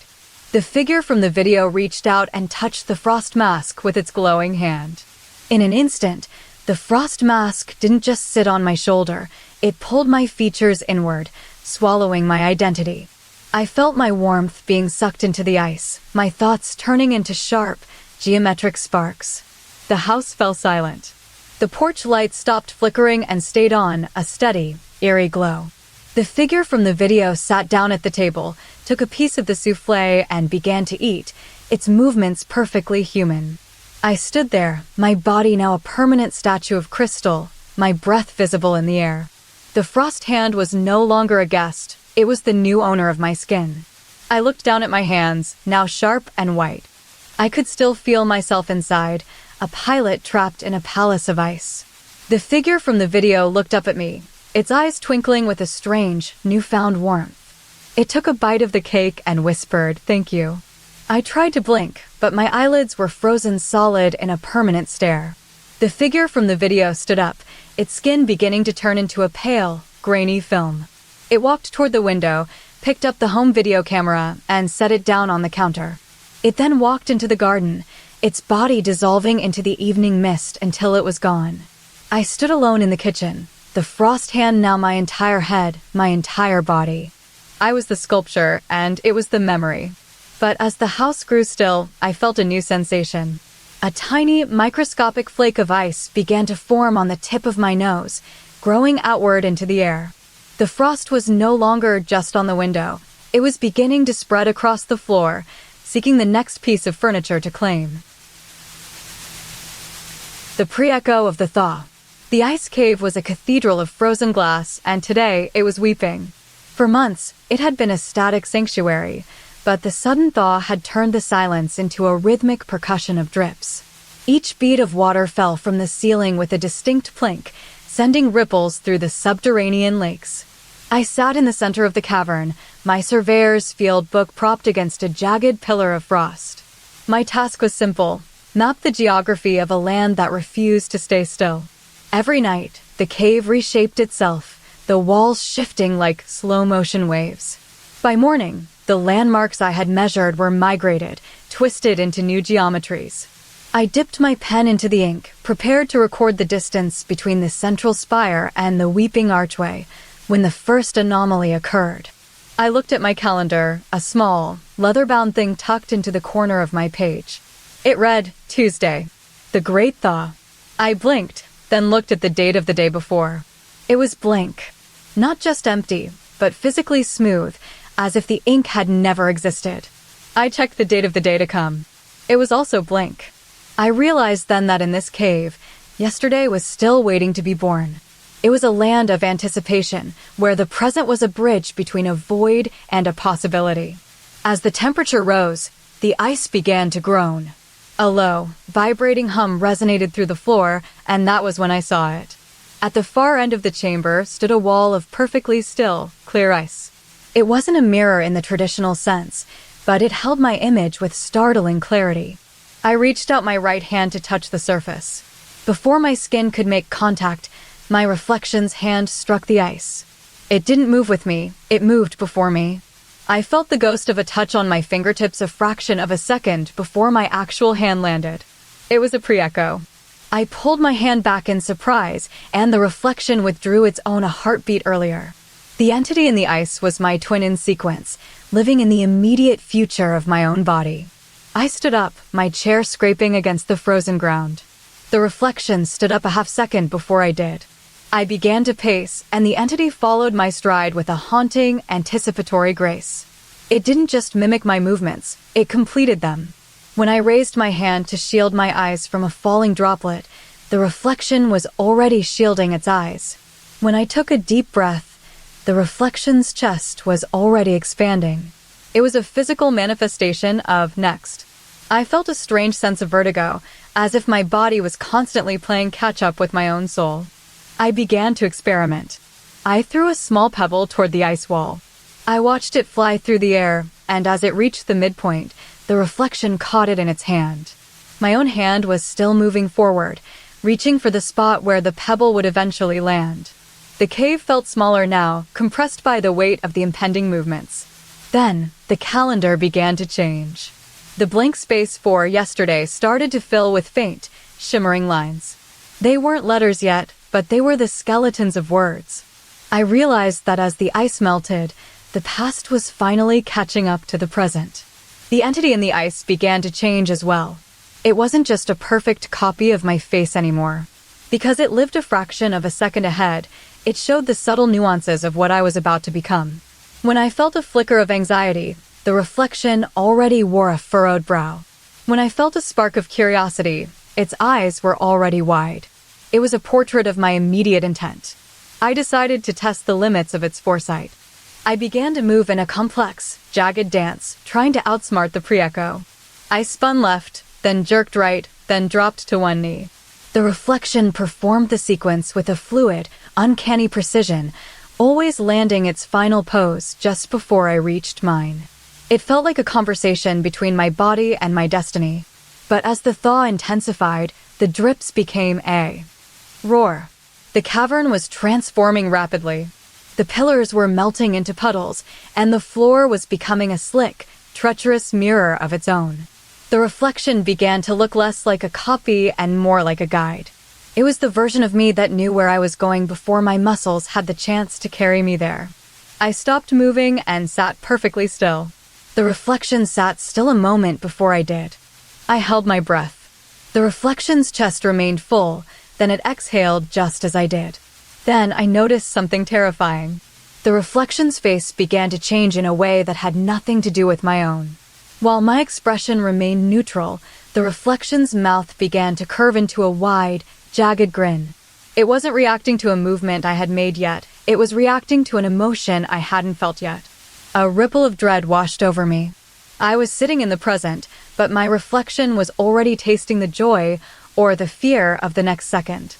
The figure from the video reached out and touched the frost mask with its glowing hand. In an instant, the frost mask didn't just sit on my shoulder, it pulled my features inward, swallowing my identity. I felt my warmth being sucked into the ice, my thoughts turning into sharp, geometric sparks. The house fell silent. The porch light stopped flickering and stayed on, a steady, eerie glow. The figure from the video sat down at the table, took a piece of the soufflé and began to eat, its movements perfectly human. I stood there, my body now a permanent statue of crystal, my breath visible in the air. The frost hand was no longer a guest, it was the new owner of my skin. I looked down at my hands, now sharp and white. I could still feel myself inside, a pilot trapped in a palace of ice. The figure from the video looked up at me, its eyes twinkling with a strange, newfound warmth. It took a bite of the cake and whispered, "Thank you." I tried to blink, but my eyelids were frozen solid in a permanent stare. The figure from the video stood up, its skin beginning to turn into a pale, grainy film. It walked toward the window, picked up the home video camera, and set it down on the counter. It then walked into the garden, its body dissolving into the evening mist until it was gone. I stood alone in the kitchen, the frost hand now my entire head, my entire body. I was the sculpture, and it was the memory. But as the house grew still, I felt a new sensation. A tiny, microscopic flake of ice began to form on the tip of my nose, growing outward into the air. The frost was no longer just on the window. It was beginning to spread across the floor, seeking the next piece of furniture to claim. The pre-echo of the thaw. The ice cave was a cathedral of frozen glass, and today it was weeping. For months, it had been a static sanctuary, but the sudden thaw had turned the silence into a rhythmic percussion of drips. Each bead of water fell from the ceiling with a distinct plink, sending ripples through the subterranean lakes. I sat in the center of the cavern, my surveyor's field book propped against a jagged pillar of frost. My task was simple: mapped the geography of a land that refused to stay still. Every night, the cave reshaped itself, the walls shifting like slow-motion waves. By morning, the landmarks I had measured were migrated, twisted into new geometries. I dipped my pen into the ink, prepared to record the distance between the central spire and the weeping archway, when the first anomaly occurred. I looked at my calendar, a small, leather-bound thing tucked into the corner of my page. It read, Tuesday, the Great Thaw. I blinked, then looked at the date of the day before. It was blank. Not just empty, but physically smooth, as if the ink had never existed. I checked the date of the day to come. It was also blank. I realized then that in this cave, yesterday was still waiting to be born. It was a land of anticipation, where the present was a bridge between a void and a possibility. As the temperature rose, the ice began to groan. A low, vibrating hum resonated through the floor, and that was when I saw it. At the far end of the chamber stood a wall of perfectly still, clear ice. It wasn't a mirror in the traditional sense, but it held my image with startling clarity. I reached out my right hand to touch the surface. Before my skin could make contact, my reflection's hand struck the ice. It didn't move with me, it moved before me. I felt the ghost of a touch on my fingertips a fraction of a second before my actual hand landed. It was a pre-echo. I pulled my hand back in surprise, and the reflection withdrew its own a heartbeat earlier. The entity in the ice was my twin in sequence, living in the immediate future of my own body. I stood up, my chair scraping against the frozen ground. The reflection stood up a half second before I did. I began to pace, and the entity followed my stride with a haunting, anticipatory grace. It didn't just mimic my movements, it completed them. When I raised my hand to shield my eyes from a falling droplet, the reflection was already shielding its eyes. When I took a deep breath, the reflection's chest was already expanding. It was a physical manifestation of next. I felt a strange sense of vertigo, as if my body was constantly playing catch-up with my own soul. I began to experiment. I threw a small pebble toward the ice wall. I watched it fly through the air, and as it reached the midpoint, the reflection caught it in its hand. My own hand was still moving forward, reaching for the spot where the pebble would eventually land. The cave felt smaller now, compressed by the weight of the impending movements. Then, the calendar began to change. The blank space for yesterday started to fill with faint, shimmering lines. They weren't letters yet, but they were the skeletons of words. I realized that as the ice melted, the past was finally catching up to the present. The entity in the ice began to change as well. It wasn't just a perfect copy of my face anymore. Because it lived a fraction of a second ahead, it showed the subtle nuances of what I was about to become. When I felt a flicker of anxiety, the reflection already wore a furrowed brow. When I felt a spark of curiosity, its eyes were already wide. It was a portrait of my immediate intent. I decided to test the limits of its foresight. I began to move in a complex, jagged dance, trying to outsmart the pre-echo. I spun left, then jerked right, then dropped to one knee. The reflection performed the sequence with a fluid, uncanny precision, always landing its final pose just before I reached mine. It felt like a conversation between my body and my destiny. But as the thaw intensified, the drips became a roar. The cavern was transforming rapidly. The pillars were melting into puddles, and the floor was becoming a slick, treacherous mirror of its own. The reflection began to look less like a copy and more like a guide. It was the version of me that knew where I was going before my muscles had the chance to carry me there. I stopped moving and sat perfectly still. The reflection sat still a moment before I did. I held my breath. The reflection's chest remained full, then it exhaled just as I did. Then I noticed something terrifying. The reflection's face began to change in a way that had nothing to do with my own. While my expression remained neutral, the reflection's mouth began to curve into a wide, jagged grin. It wasn't reacting to a movement I had made yet. It was reacting to an emotion I hadn't felt yet. A ripple of dread washed over me. I was sitting in the present, but my reflection was already tasting the joy or the fear of the next second.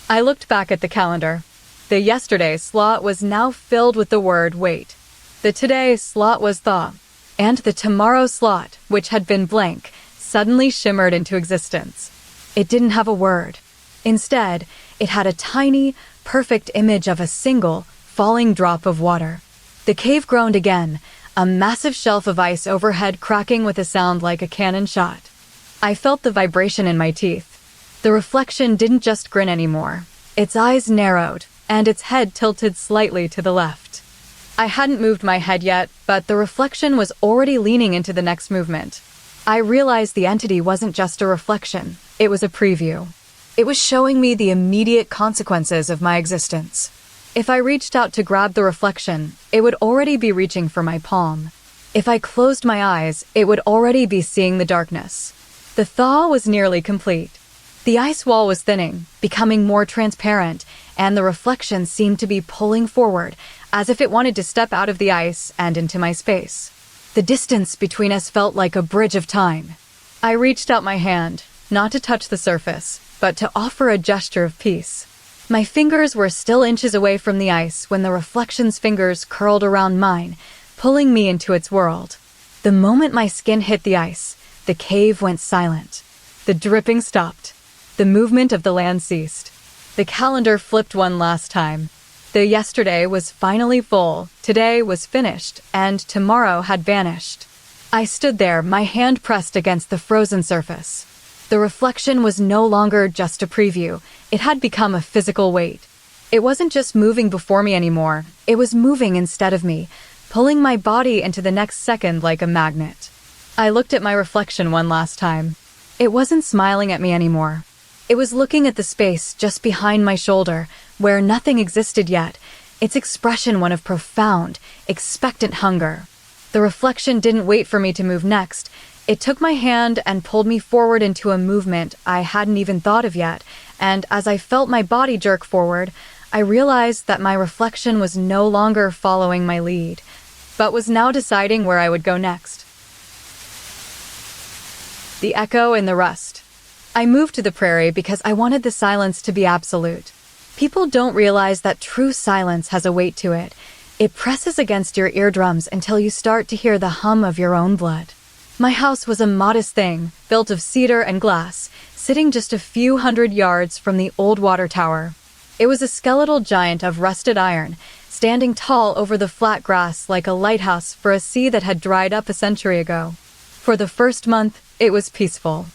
I looked back at the calendar. The yesterday slot was now filled with the word wait. The today slot was thaw. And the tomorrow slot, which had been blank, suddenly shimmered into existence. It didn't have a word. Instead, it had a tiny, perfect image of a single, falling drop of water. The cave groaned again, a massive shelf of ice overhead cracking with a sound like a cannon shot. I felt the vibration in my teeth. The reflection didn't just grin anymore. Its eyes narrowed, and its head tilted slightly to the left. I hadn't moved my head yet, but the reflection was already leaning into the next movement. I realized the entity wasn't just a reflection, it was a preview. It was showing me the immediate consequences of my existence. If I reached out to grab the reflection, it would already be reaching for my palm. If I closed my eyes, it would already be seeing the darkness. The thaw was nearly complete. The ice wall was thinning, becoming more transparent, and the reflection seemed to be pulling forward, as if it wanted to step out of the ice and into my space. The distance between us felt like a bridge of time. I reached out my hand, not to touch the surface, but to offer a gesture of peace. My fingers were still inches away from the ice when the reflection's fingers curled around mine, pulling me into its world. The moment my skin hit the ice, the cave went silent. The dripping stopped. The movement of the land ceased. The calendar flipped one last time. The yesterday was finally full, today was finished, and tomorrow had vanished. I stood there, my hand pressed against the frozen surface. The reflection was no longer just a preview. It had become a physical weight. It wasn't just moving before me anymore. It was moving instead of me, pulling my body into the next second like a magnet. I looked at my reflection one last time. It wasn't smiling at me anymore. It was looking at the space just behind my shoulder, where nothing existed yet, its expression one of profound, expectant hunger. The reflection didn't wait for me to move next. It took my hand and pulled me forward into a movement I hadn't even thought of yet, and as I felt my body jerk forward, I realized that my reflection was no longer following my lead, but was now deciding where I would go next. The echo in the rust. I moved to the prairie because I wanted the silence to be absolute. People don't realize that true silence has a weight to it. It presses against your eardrums until you start to hear the hum of your own blood. My house was a modest thing, built of cedar and glass, sitting just a few hundred yards from the old water tower. It was a skeletal giant of rusted iron, standing tall over the flat grass like a lighthouse for a sea that had dried up a century ago. For the first month, it was peaceful.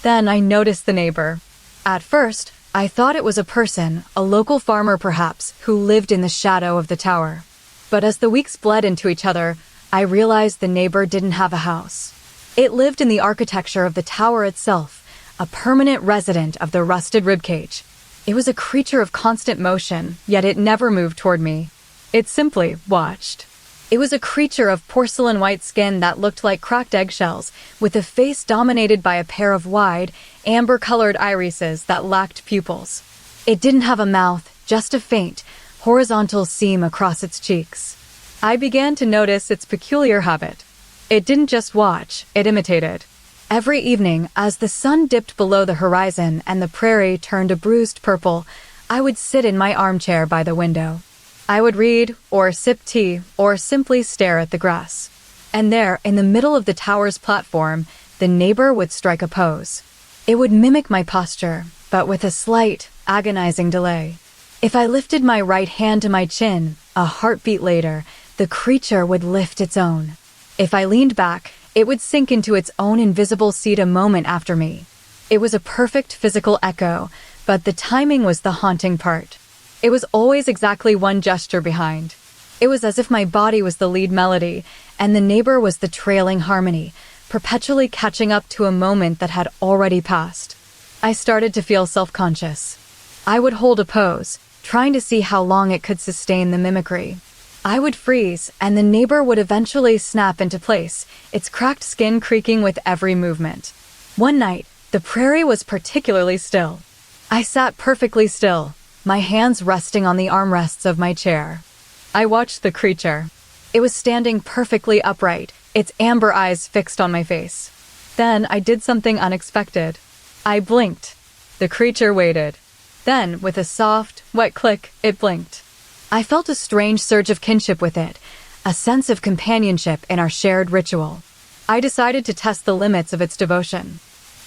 Then I noticed the neighbor. At first, I thought it was a person, a local farmer perhaps, who lived in the shadow of the tower. But as the weeks bled into each other, I realized the neighbor didn't have a house. It lived in the architecture of the tower itself, a permanent resident of the rusted ribcage. It was a creature of constant motion, yet it never moved toward me. It simply watched. It was a creature of porcelain white skin that looked like cracked eggshells, with a face dominated by a pair of wide, amber-colored irises that lacked pupils. It didn't have a mouth, just a faint, horizontal seam across its cheeks. I began to notice its peculiar habit. It didn't just watch, it imitated. Every evening, as the sun dipped below the horizon and the prairie turned a bruised purple, I would sit in my armchair by the window. I would read, or sip tea, or simply stare at the grass. And there, in the middle of the tower's platform, the neighbor would strike a pose. It would mimic my posture, but with a slight, agonizing delay. If I lifted my right hand to my chin, a heartbeat later, the creature would lift its own. If I leaned back, it would sink into its own invisible seat a moment after me. It was a perfect physical echo, but the timing was the haunting part. It was always exactly one gesture behind. It was as if my body was the lead melody, and the neighbor was the trailing harmony, perpetually catching up to a moment that had already passed. I started to feel self-conscious. I would hold a pose, trying to see how long it could sustain the mimicry. I would freeze, and the neighbor would eventually snap into place, its cracked skin creaking with every movement. One night, the prairie was particularly still. I sat perfectly still, my hands resting on the armrests of my chair. I watched the creature. It was standing perfectly upright, its amber eyes fixed on my face. Then I did something unexpected. I blinked. The creature waited. Then, with a soft, wet click, it blinked. I felt a strange surge of kinship with it, a sense of companionship in our shared ritual. I decided to test the limits of its devotion.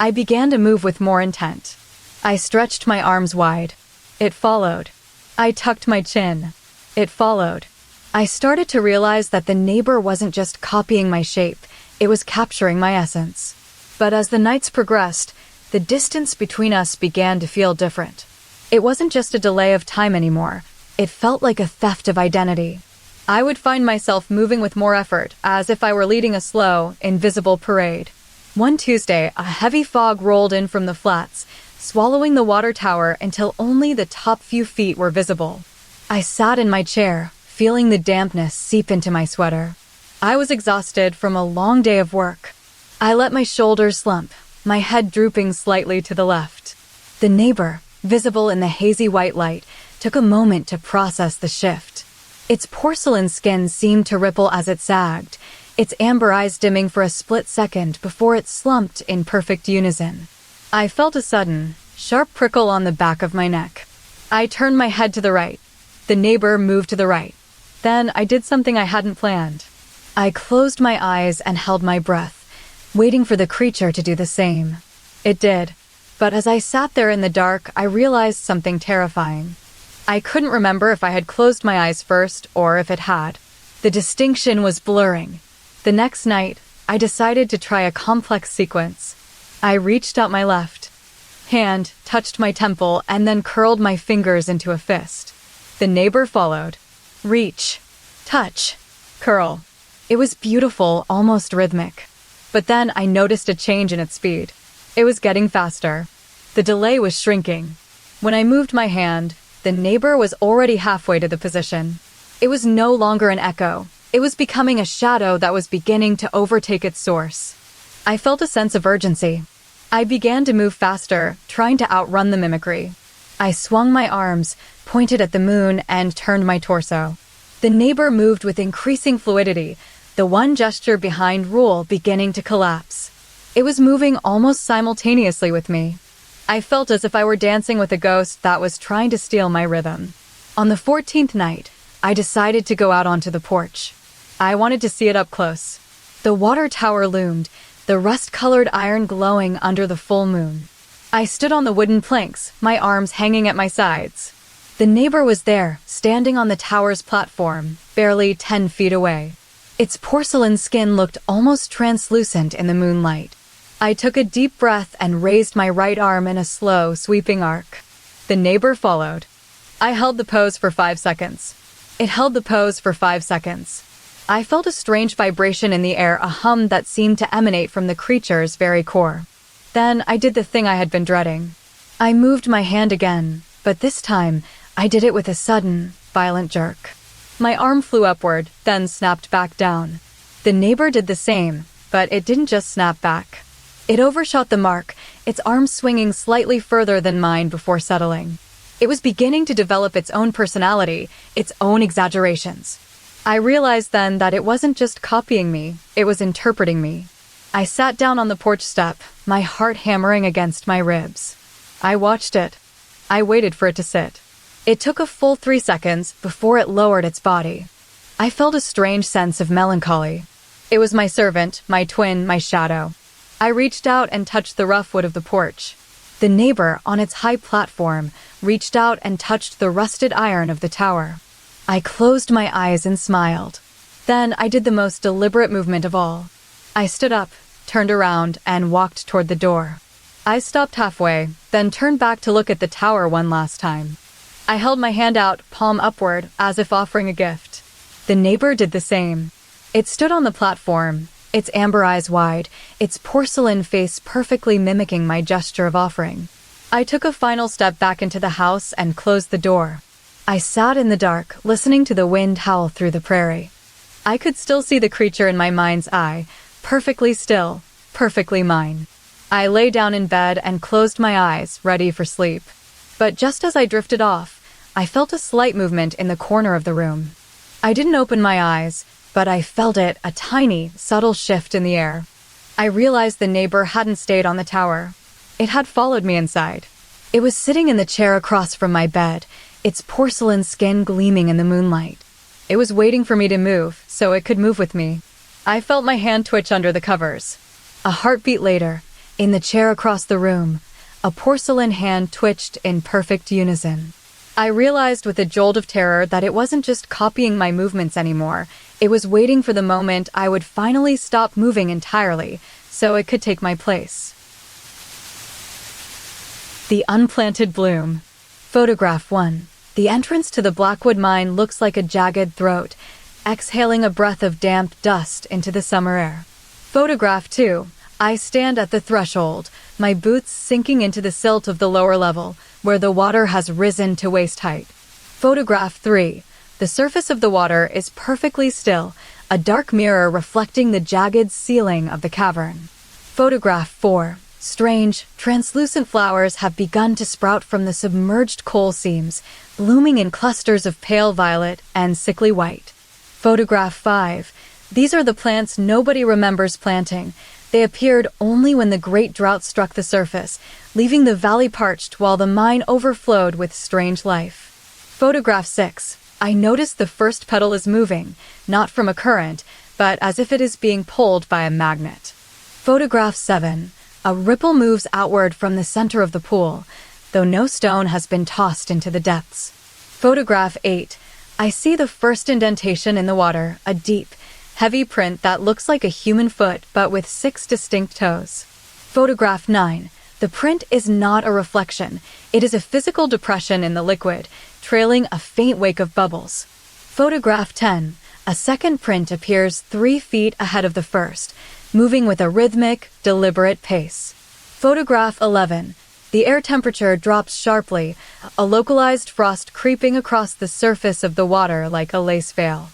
I began to move with more intent. I stretched my arms wide. It followed. I tucked my chin. It followed. I started to realize that the neighbor wasn't just copying my shape, it was capturing my essence. But as the nights progressed, the distance between us began to feel different. It wasn't just a delay of time anymore. It felt like a theft of identity. I would find myself moving with more effort, as if I were leading a slow, invisible parade. One Tuesday, a heavy fog rolled in from the flats, swallowing the water tower until only the top few feet were visible. I sat in my chair, feeling the dampness seep into my sweater. I was exhausted from a long day of work. I let my shoulders slump, my head drooping slightly to the left. The neighbor, visible in the hazy white light, took a moment to process the shift. Its porcelain skin seemed to ripple as it sagged, its amber eyes dimming for a split second before it slumped in perfect unison. I felt a sudden, sharp prickle on the back of my neck. I turned my head to the right. The neighbor moved to the right. Then I did something I hadn't planned. I closed my eyes and held my breath, waiting for the creature to do the same. It did. But as I sat there in the dark, I realized something terrifying. I couldn't remember if I had closed my eyes first or if it had. The distinction was blurring. The next night, I decided to try a complex sequence. I reached out my left hand, touched my temple, and then curled my fingers into a fist. The neighbor followed. Reach, touch, curl. It was beautiful, almost rhythmic. But then I noticed a change in its speed. It was getting faster. The delay was shrinking. When I moved my hand, the neighbor was already halfway to the position. It was no longer an echo. It was becoming a shadow that was beginning to overtake its source. I felt a sense of urgency. I began to move faster, trying to outrun the mimicry. I swung my arms, pointed at the moon, and turned my torso. The neighbor moved with increasing fluidity, the one gesture behind rule beginning to collapse. It was moving almost simultaneously with me. I felt as if I were dancing with a ghost that was trying to steal my rhythm. On the 14th night, I decided to go out onto the porch. I wanted to see it up close. The water tower loomed, the rust-colored iron glowing under the full moon. I stood on the wooden planks, my arms hanging at my sides. The neighbor was there, standing on the tower's platform, barely 10 feet away. Its porcelain skin looked almost translucent in the moonlight. I took a deep breath and raised my right arm in a slow, sweeping arc. The neighbor followed. I held the pose for 5 seconds. It held the pose for 5 seconds. I felt a strange vibration in the air, a hum that seemed to emanate from the creature's very core. Then I did the thing I had been dreading. I moved my hand again, but this time I did it with a sudden, violent jerk. My arm flew upward, then snapped back down. The neighbor did the same, but it didn't just snap back. It overshot the mark, its arm swinging slightly further than mine before settling. It was beginning to develop its own personality, its own exaggerations. I realized then that it wasn't just copying me, it was interpreting me. I sat down on the porch step, my heart hammering against my ribs. I watched it. I waited for it to sit. It took a full 3 seconds before it lowered its body. I felt a strange sense of melancholy. It was my servant, my twin, my shadow. I reached out and touched the rough wood of the porch. The neighbor, on its high platform, reached out and touched the rusted iron of the tower. I closed my eyes and smiled. Then I did the most deliberate movement of all. I stood up, turned around, and walked toward the door. I stopped halfway, then turned back to look at the tower one last time. I held my hand out, palm upward, as if offering a gift. The neighbor did the same. It stood on the platform, its amber eyes wide, its porcelain face perfectly mimicking my gesture of offering. I took a final step back into the house and closed the door. I sat in the dark, listening to the wind howl through the prairie. I could still see the creature in my mind's eye, perfectly still, perfectly mine. I lay down in bed and closed my eyes, ready for sleep. But just as I drifted off, I felt a slight movement in the corner of the room. I didn't open my eyes, but I felt it, a tiny, subtle shift in the air. I realized the neighbor hadn't stayed on the tower. It had followed me inside. It was sitting in the chair across from my bed, its porcelain skin gleaming in the moonlight. It was waiting for me to move, so it could move with me. I felt my hand twitch under the covers. A heartbeat later, In the chair across the room, a porcelain hand twitched in perfect unison. I realized with a jolt of terror that it wasn't just copying my movements anymore. It was waiting for the moment I would finally stop moving entirely, so it could take my place. The Unplanted Bloom. Photograph 1. The entrance to the Blackwood mine looks like a jagged throat, exhaling a breath of damp dust into the summer air. Photograph 2. I stand at the threshold, my boots sinking into the silt of the lower level, where the water has risen to waist height. Photograph 3. The surface of the water is perfectly still, a dark mirror reflecting the jagged ceiling of the cavern. Photograph 4. Strange, translucent flowers have begun to sprout from the submerged coal seams, blooming in clusters of pale violet and sickly white. Photograph 5. These are the plants nobody remembers planting. They appeared only when the great drought struck the surface, leaving the valley parched while the mine overflowed with strange life. Photograph 6. I notice the first petal is moving, not from a current, but as if it is being pulled by a magnet. Photograph 7. A ripple moves outward from the center of the pool, though no stone has been tossed into the depths. Photograph 8. I see the first indentation in the water, a deep, heavy print that looks like a human foot but with 6 distinct toes. Photograph 9. The print is not a reflection. It is a physical depression in the liquid, trailing a faint wake of bubbles. Photograph 10. A second print appears 3 feet ahead of the first, moving with a rhythmic, deliberate pace. Photograph 11. The air temperature drops sharply, a localized frost creeping across the surface of the water like a lace veil.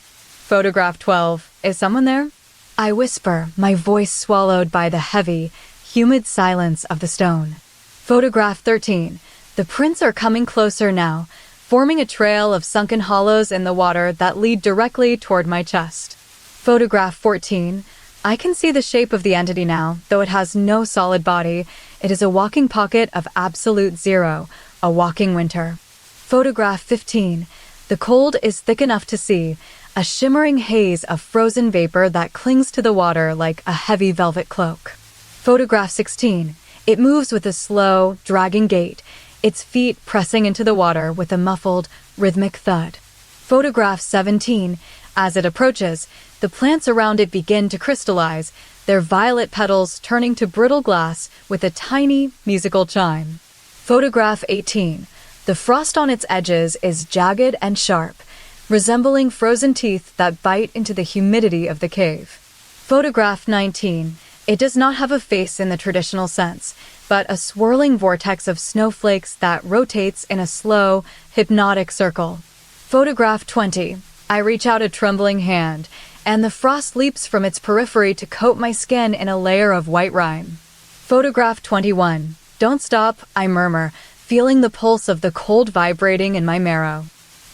Photograph 12. Is someone there? I whisper, my voice swallowed by the heavy, humid silence of the stone. Photograph 13. The prints are coming closer now, forming a trail of sunken hollows in the water that lead directly toward my chest. Photograph 14. I can see the shape of the entity now, though it has no solid body. It is a walking pocket of absolute zero, a walking winter. Photograph 15. The cold is thick enough to see, a shimmering haze of frozen vapor that clings to the water like a heavy velvet cloak. Photograph 16. It moves with a slow, dragging gait, its feet pressing into the water with a muffled, rhythmic thud. Photograph 17. As it approaches, the plants around it begin to crystallize, their violet petals turning to brittle glass with a tiny, musical chime. Photograph 18. The frost on its edges is jagged and sharp, resembling frozen teeth that bite into the humidity of the cave. Photograph 19. It does not have a face in the traditional sense, but a swirling vortex of snowflakes that rotates in a slow, hypnotic circle. Photograph 20. I reach out a trembling hand, and the frost leaps from its periphery to coat my skin in a layer of white rime. Photograph 21. Don't stop, I murmur, feeling the pulse of the cold vibrating in my marrow.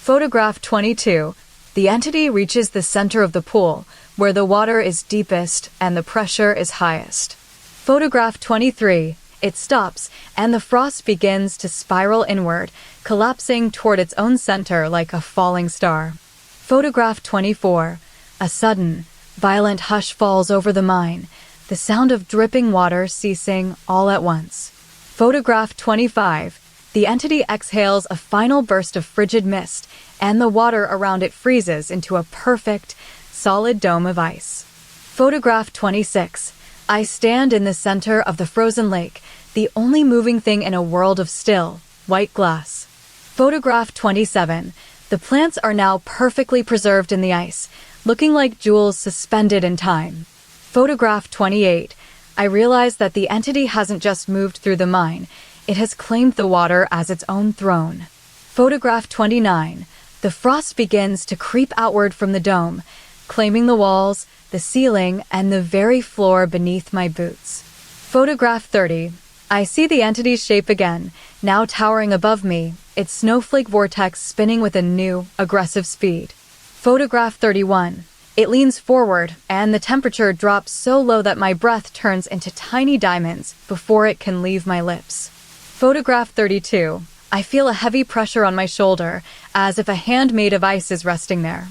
Photograph 22. The entity reaches the center of the pool, where the water is deepest and the pressure is highest. Photograph 23. It stops, and the frost begins to spiral inward, collapsing toward its own center like a falling star. Photograph 24. A sudden, violent hush falls over the mine, the sound of dripping water ceasing all at once. Photograph 25. The entity exhales a final burst of frigid mist, and the water around it freezes into a perfect, solid dome of ice. Photograph 26. I stand in the center of the frozen lake, the only moving thing in a world of still, white glass. Photograph 27. The plants are now perfectly preserved in the ice, looking like jewels suspended in time. Photograph 28. I realize that the entity hasn't just moved through the mine, it has claimed the water as its own throne. Photograph 29. The frost begins to creep outward from the dome, claiming the walls, the ceiling, and the very floor beneath my boots. Photograph 30. I see the entity's shape again, now towering above me, its snowflake vortex spinning with a new, aggressive speed. Photograph 31. It leans forward, and the temperature drops so low that my breath turns into tiny diamonds before it can leave my lips. Photograph 32. I feel a heavy pressure on my shoulder, as if a hand made of ice is resting there.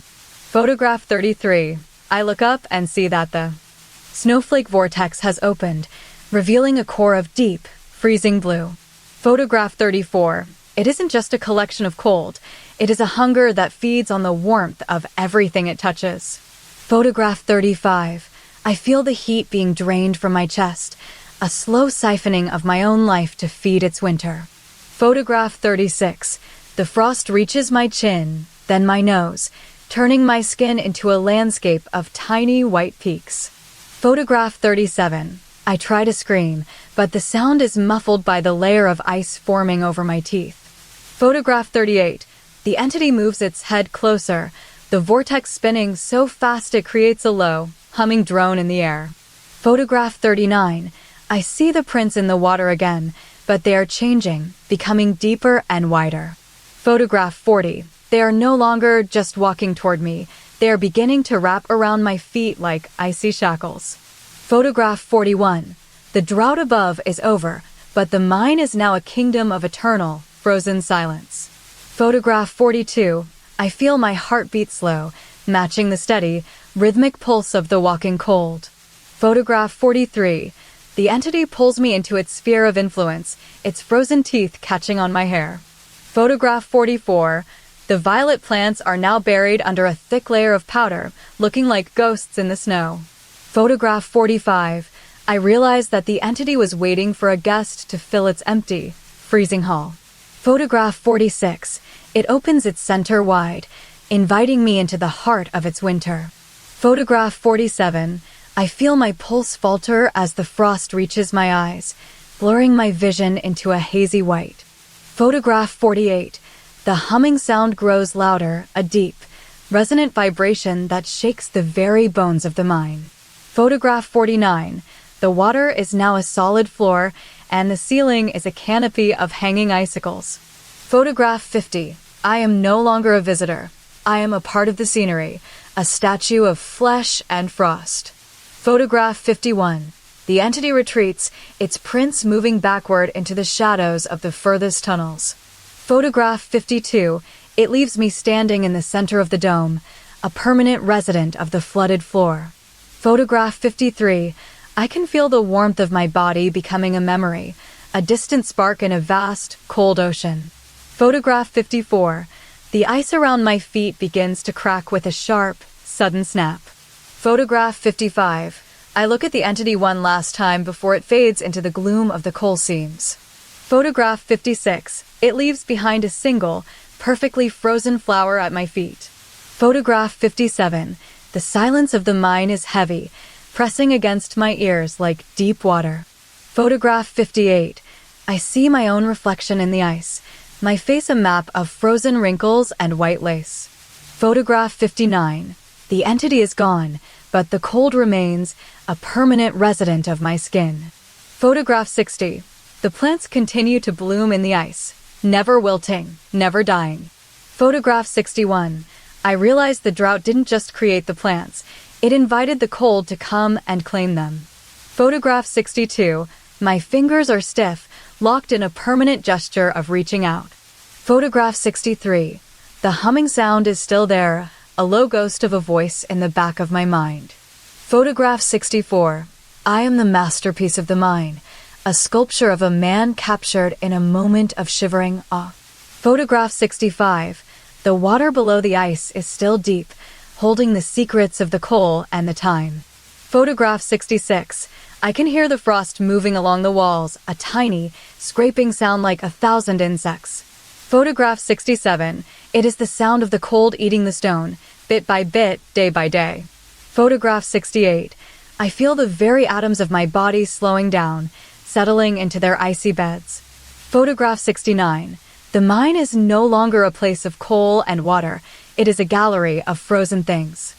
Photograph 33. I look up and see that the snowflake vortex has opened, revealing a core of deep, freezing blue. Photograph 34. It isn't just a collection of cold. It is a hunger that feeds on the warmth of everything it touches. Photograph 35. I feel the heat being drained from my chest, a slow siphoning of my own life to feed its winter. Photograph 36. The frost reaches my chin, then my nose, turning my skin into a landscape of tiny white peaks. Photograph 37. I try to scream, but the sound is muffled by the layer of ice forming over my teeth. Photograph 38. The entity moves its head closer, the vortex spinning so fast it creates a low, humming drone in the air. Photograph 39. I see the prints in the water again, but they are changing, becoming deeper and wider. Photograph 40. They are no longer just walking toward me. They are beginning to wrap around my feet like icy shackles. Photograph 41. The drought above is over, but the mine is now a kingdom of eternal, frozen silence. Photograph 42. I feel my heart beat slow, matching the steady, rhythmic pulse of the walking cold. Photograph 43. The entity pulls me into its sphere of influence, its frozen teeth catching on my hair. Photograph 44. The violet plants are now buried under a thick layer of powder, looking like ghosts in the snow. Photograph 45. I realize that the entity was waiting for a guest to fill its empty, freezing hall. Photograph 46. It opens its center wide, inviting me into the heart of its winter. Photograph 47. I feel my pulse falter as the frost reaches my eyes, blurring my vision into a hazy white. Photograph 48. The humming sound grows louder, a deep, resonant vibration that shakes the very bones of the mine. Photograph 49. The water is now a solid floor, and the ceiling is a canopy of hanging icicles. Photograph 50. I am no longer a visitor. I am a part of the scenery, a statue of flesh and frost. Photograph 51. The entity retreats, its prints moving backward into the shadows of the furthest tunnels. Photograph 52. It leaves me standing in the center of the dome, a permanent resident of the flooded floor. Photograph 53. I can feel the warmth of my body becoming a memory, a distant spark in a vast, cold ocean. Photograph 54. The ice around my feet begins to crack with a sharp, sudden snap. Photograph 55. I look at the entity one last time before it fades into the gloom of the coal seams. Photograph 56. It leaves behind a single, perfectly frozen flower at my feet. Photograph 57. The silence of the mine is heavy, pressing against my ears like deep water. Photograph 58. I see my own reflection in the ice, my face a map of frozen wrinkles and white lace. Photograph 59. The entity is gone, but the cold remains, a permanent resident of my skin. Photograph 60. The plants continue to bloom in the ice, never wilting, never dying. Photograph 61. I realized the drought didn't just create the plants, it invited the cold to come and claim them. Photograph 62. My fingers are stiff, locked in a permanent gesture of reaching out. Photograph 63. The humming sound is still there, a low ghost of a voice in the back of my mind. Photograph 64. I am the masterpiece of the mine, a sculpture of a man captured in a moment of shivering awe. Photograph 65. The water below the ice is still deep, holding the secrets of the coal and the time. Photograph 66. I can hear the frost moving along the walls, a tiny, scraping sound like 1,000 insects. Photograph 67. It is the sound of the cold eating the stone, bit by bit, day by day. Photograph 68. I feel the very atoms of my body slowing down, settling into their icy beds. Photograph 69. The mine is no longer a place of coal and water. It is a gallery of frozen things.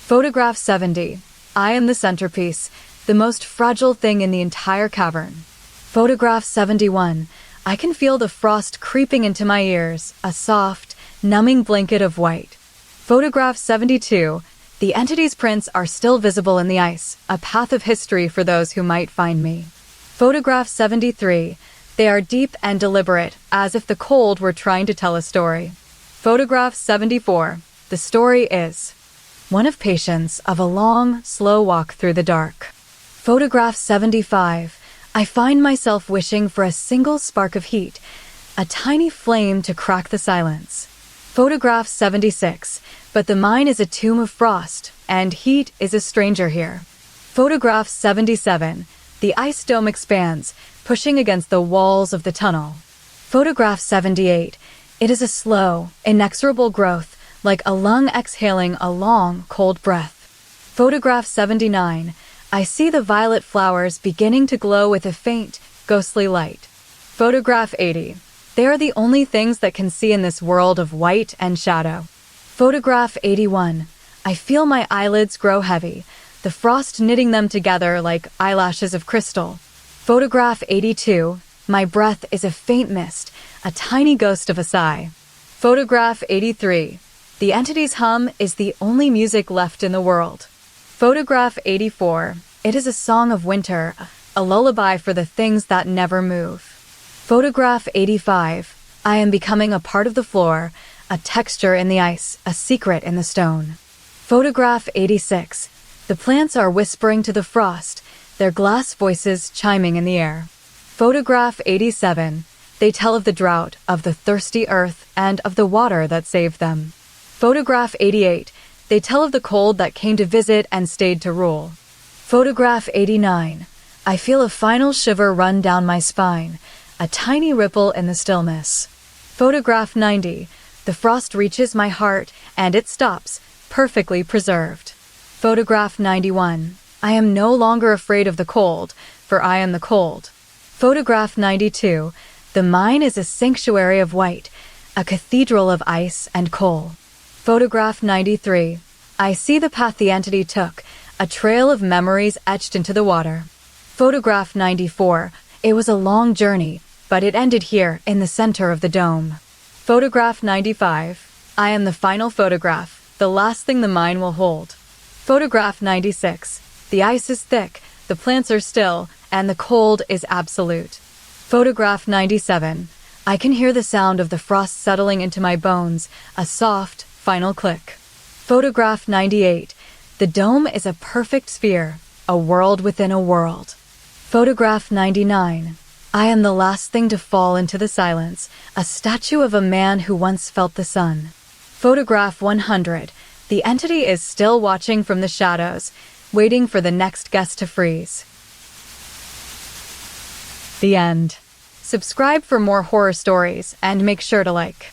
Photograph 70. I am the centerpiece, the most fragile thing in the entire cavern. Photograph 71. I can feel the frost creeping into my ears, a soft, numbing blanket of white. Photograph 72. The entity's prints are still visible in the ice, a path of history for those who might find me. Photograph 73. They are deep and deliberate, as if the cold were trying to tell a story. Photograph 74. The story is one of patience, of a long, slow walk through the dark. Photograph 75. I find myself wishing for a single spark of heat, a tiny flame to crack the silence. Photograph 76, but the mine is a tomb of frost, and heat is a stranger here. Photograph 77, the ice dome expands, pushing against the walls of the tunnel. Photograph 78, it is a slow, inexorable growth, like a lung exhaling a long, cold breath. Photograph 79, I see the violet flowers beginning to glow with a faint, ghostly light. Photograph 80, they are the only things that can see in this world of white and shadow. Photograph 81, I feel my eyelids grow heavy, the frost knitting them together like eyelashes of crystal. Photograph 82, my breath is a faint mist, a tiny ghost of a sigh. Photograph 83, the entity's hum is the only music left in the world. Photograph 84, it is a song of winter, a lullaby for the things that never move. Photograph 85, I am becoming a part of the floor, a texture in the ice, a secret in the stone. Photograph 86, the plants are whispering to the frost, their glass voices chiming in the air. Photograph 87, they tell of the drought, of the thirsty earth, and of the water that saved them. Photograph 88, they tell of the cold that came to visit and stayed to rule. Photograph 89, I feel a final shiver run down my spine, a tiny ripple in the stillness. Photograph 90, the frost reaches my heart, and it stops, perfectly preserved. Photograph 91, I am no longer afraid of the cold, for I am the cold. Photograph 92, the mine is a sanctuary of white, a cathedral of ice and coal. Photograph 93, I see the path the entity took, a trail of memories etched into the water. Photograph 94, it was a long journey, but it ended here in the center of the dome. Photograph 95, I am the final photograph, the last thing the mine will hold. Photograph 96, the ice is thick, the plants are still, and the cold is absolute. Photograph 97, I can hear the sound of the frost settling into my bones, a soft, final click. Photograph 98, the dome is a perfect sphere, a world within a world. Photograph 99, I am the last thing to fall into the silence, a statue of a man who once felt the sun. Photograph 100, the entity is still watching from the shadows, waiting for the next guest to freeze. The end. Subscribe for more horror stories and make sure to like.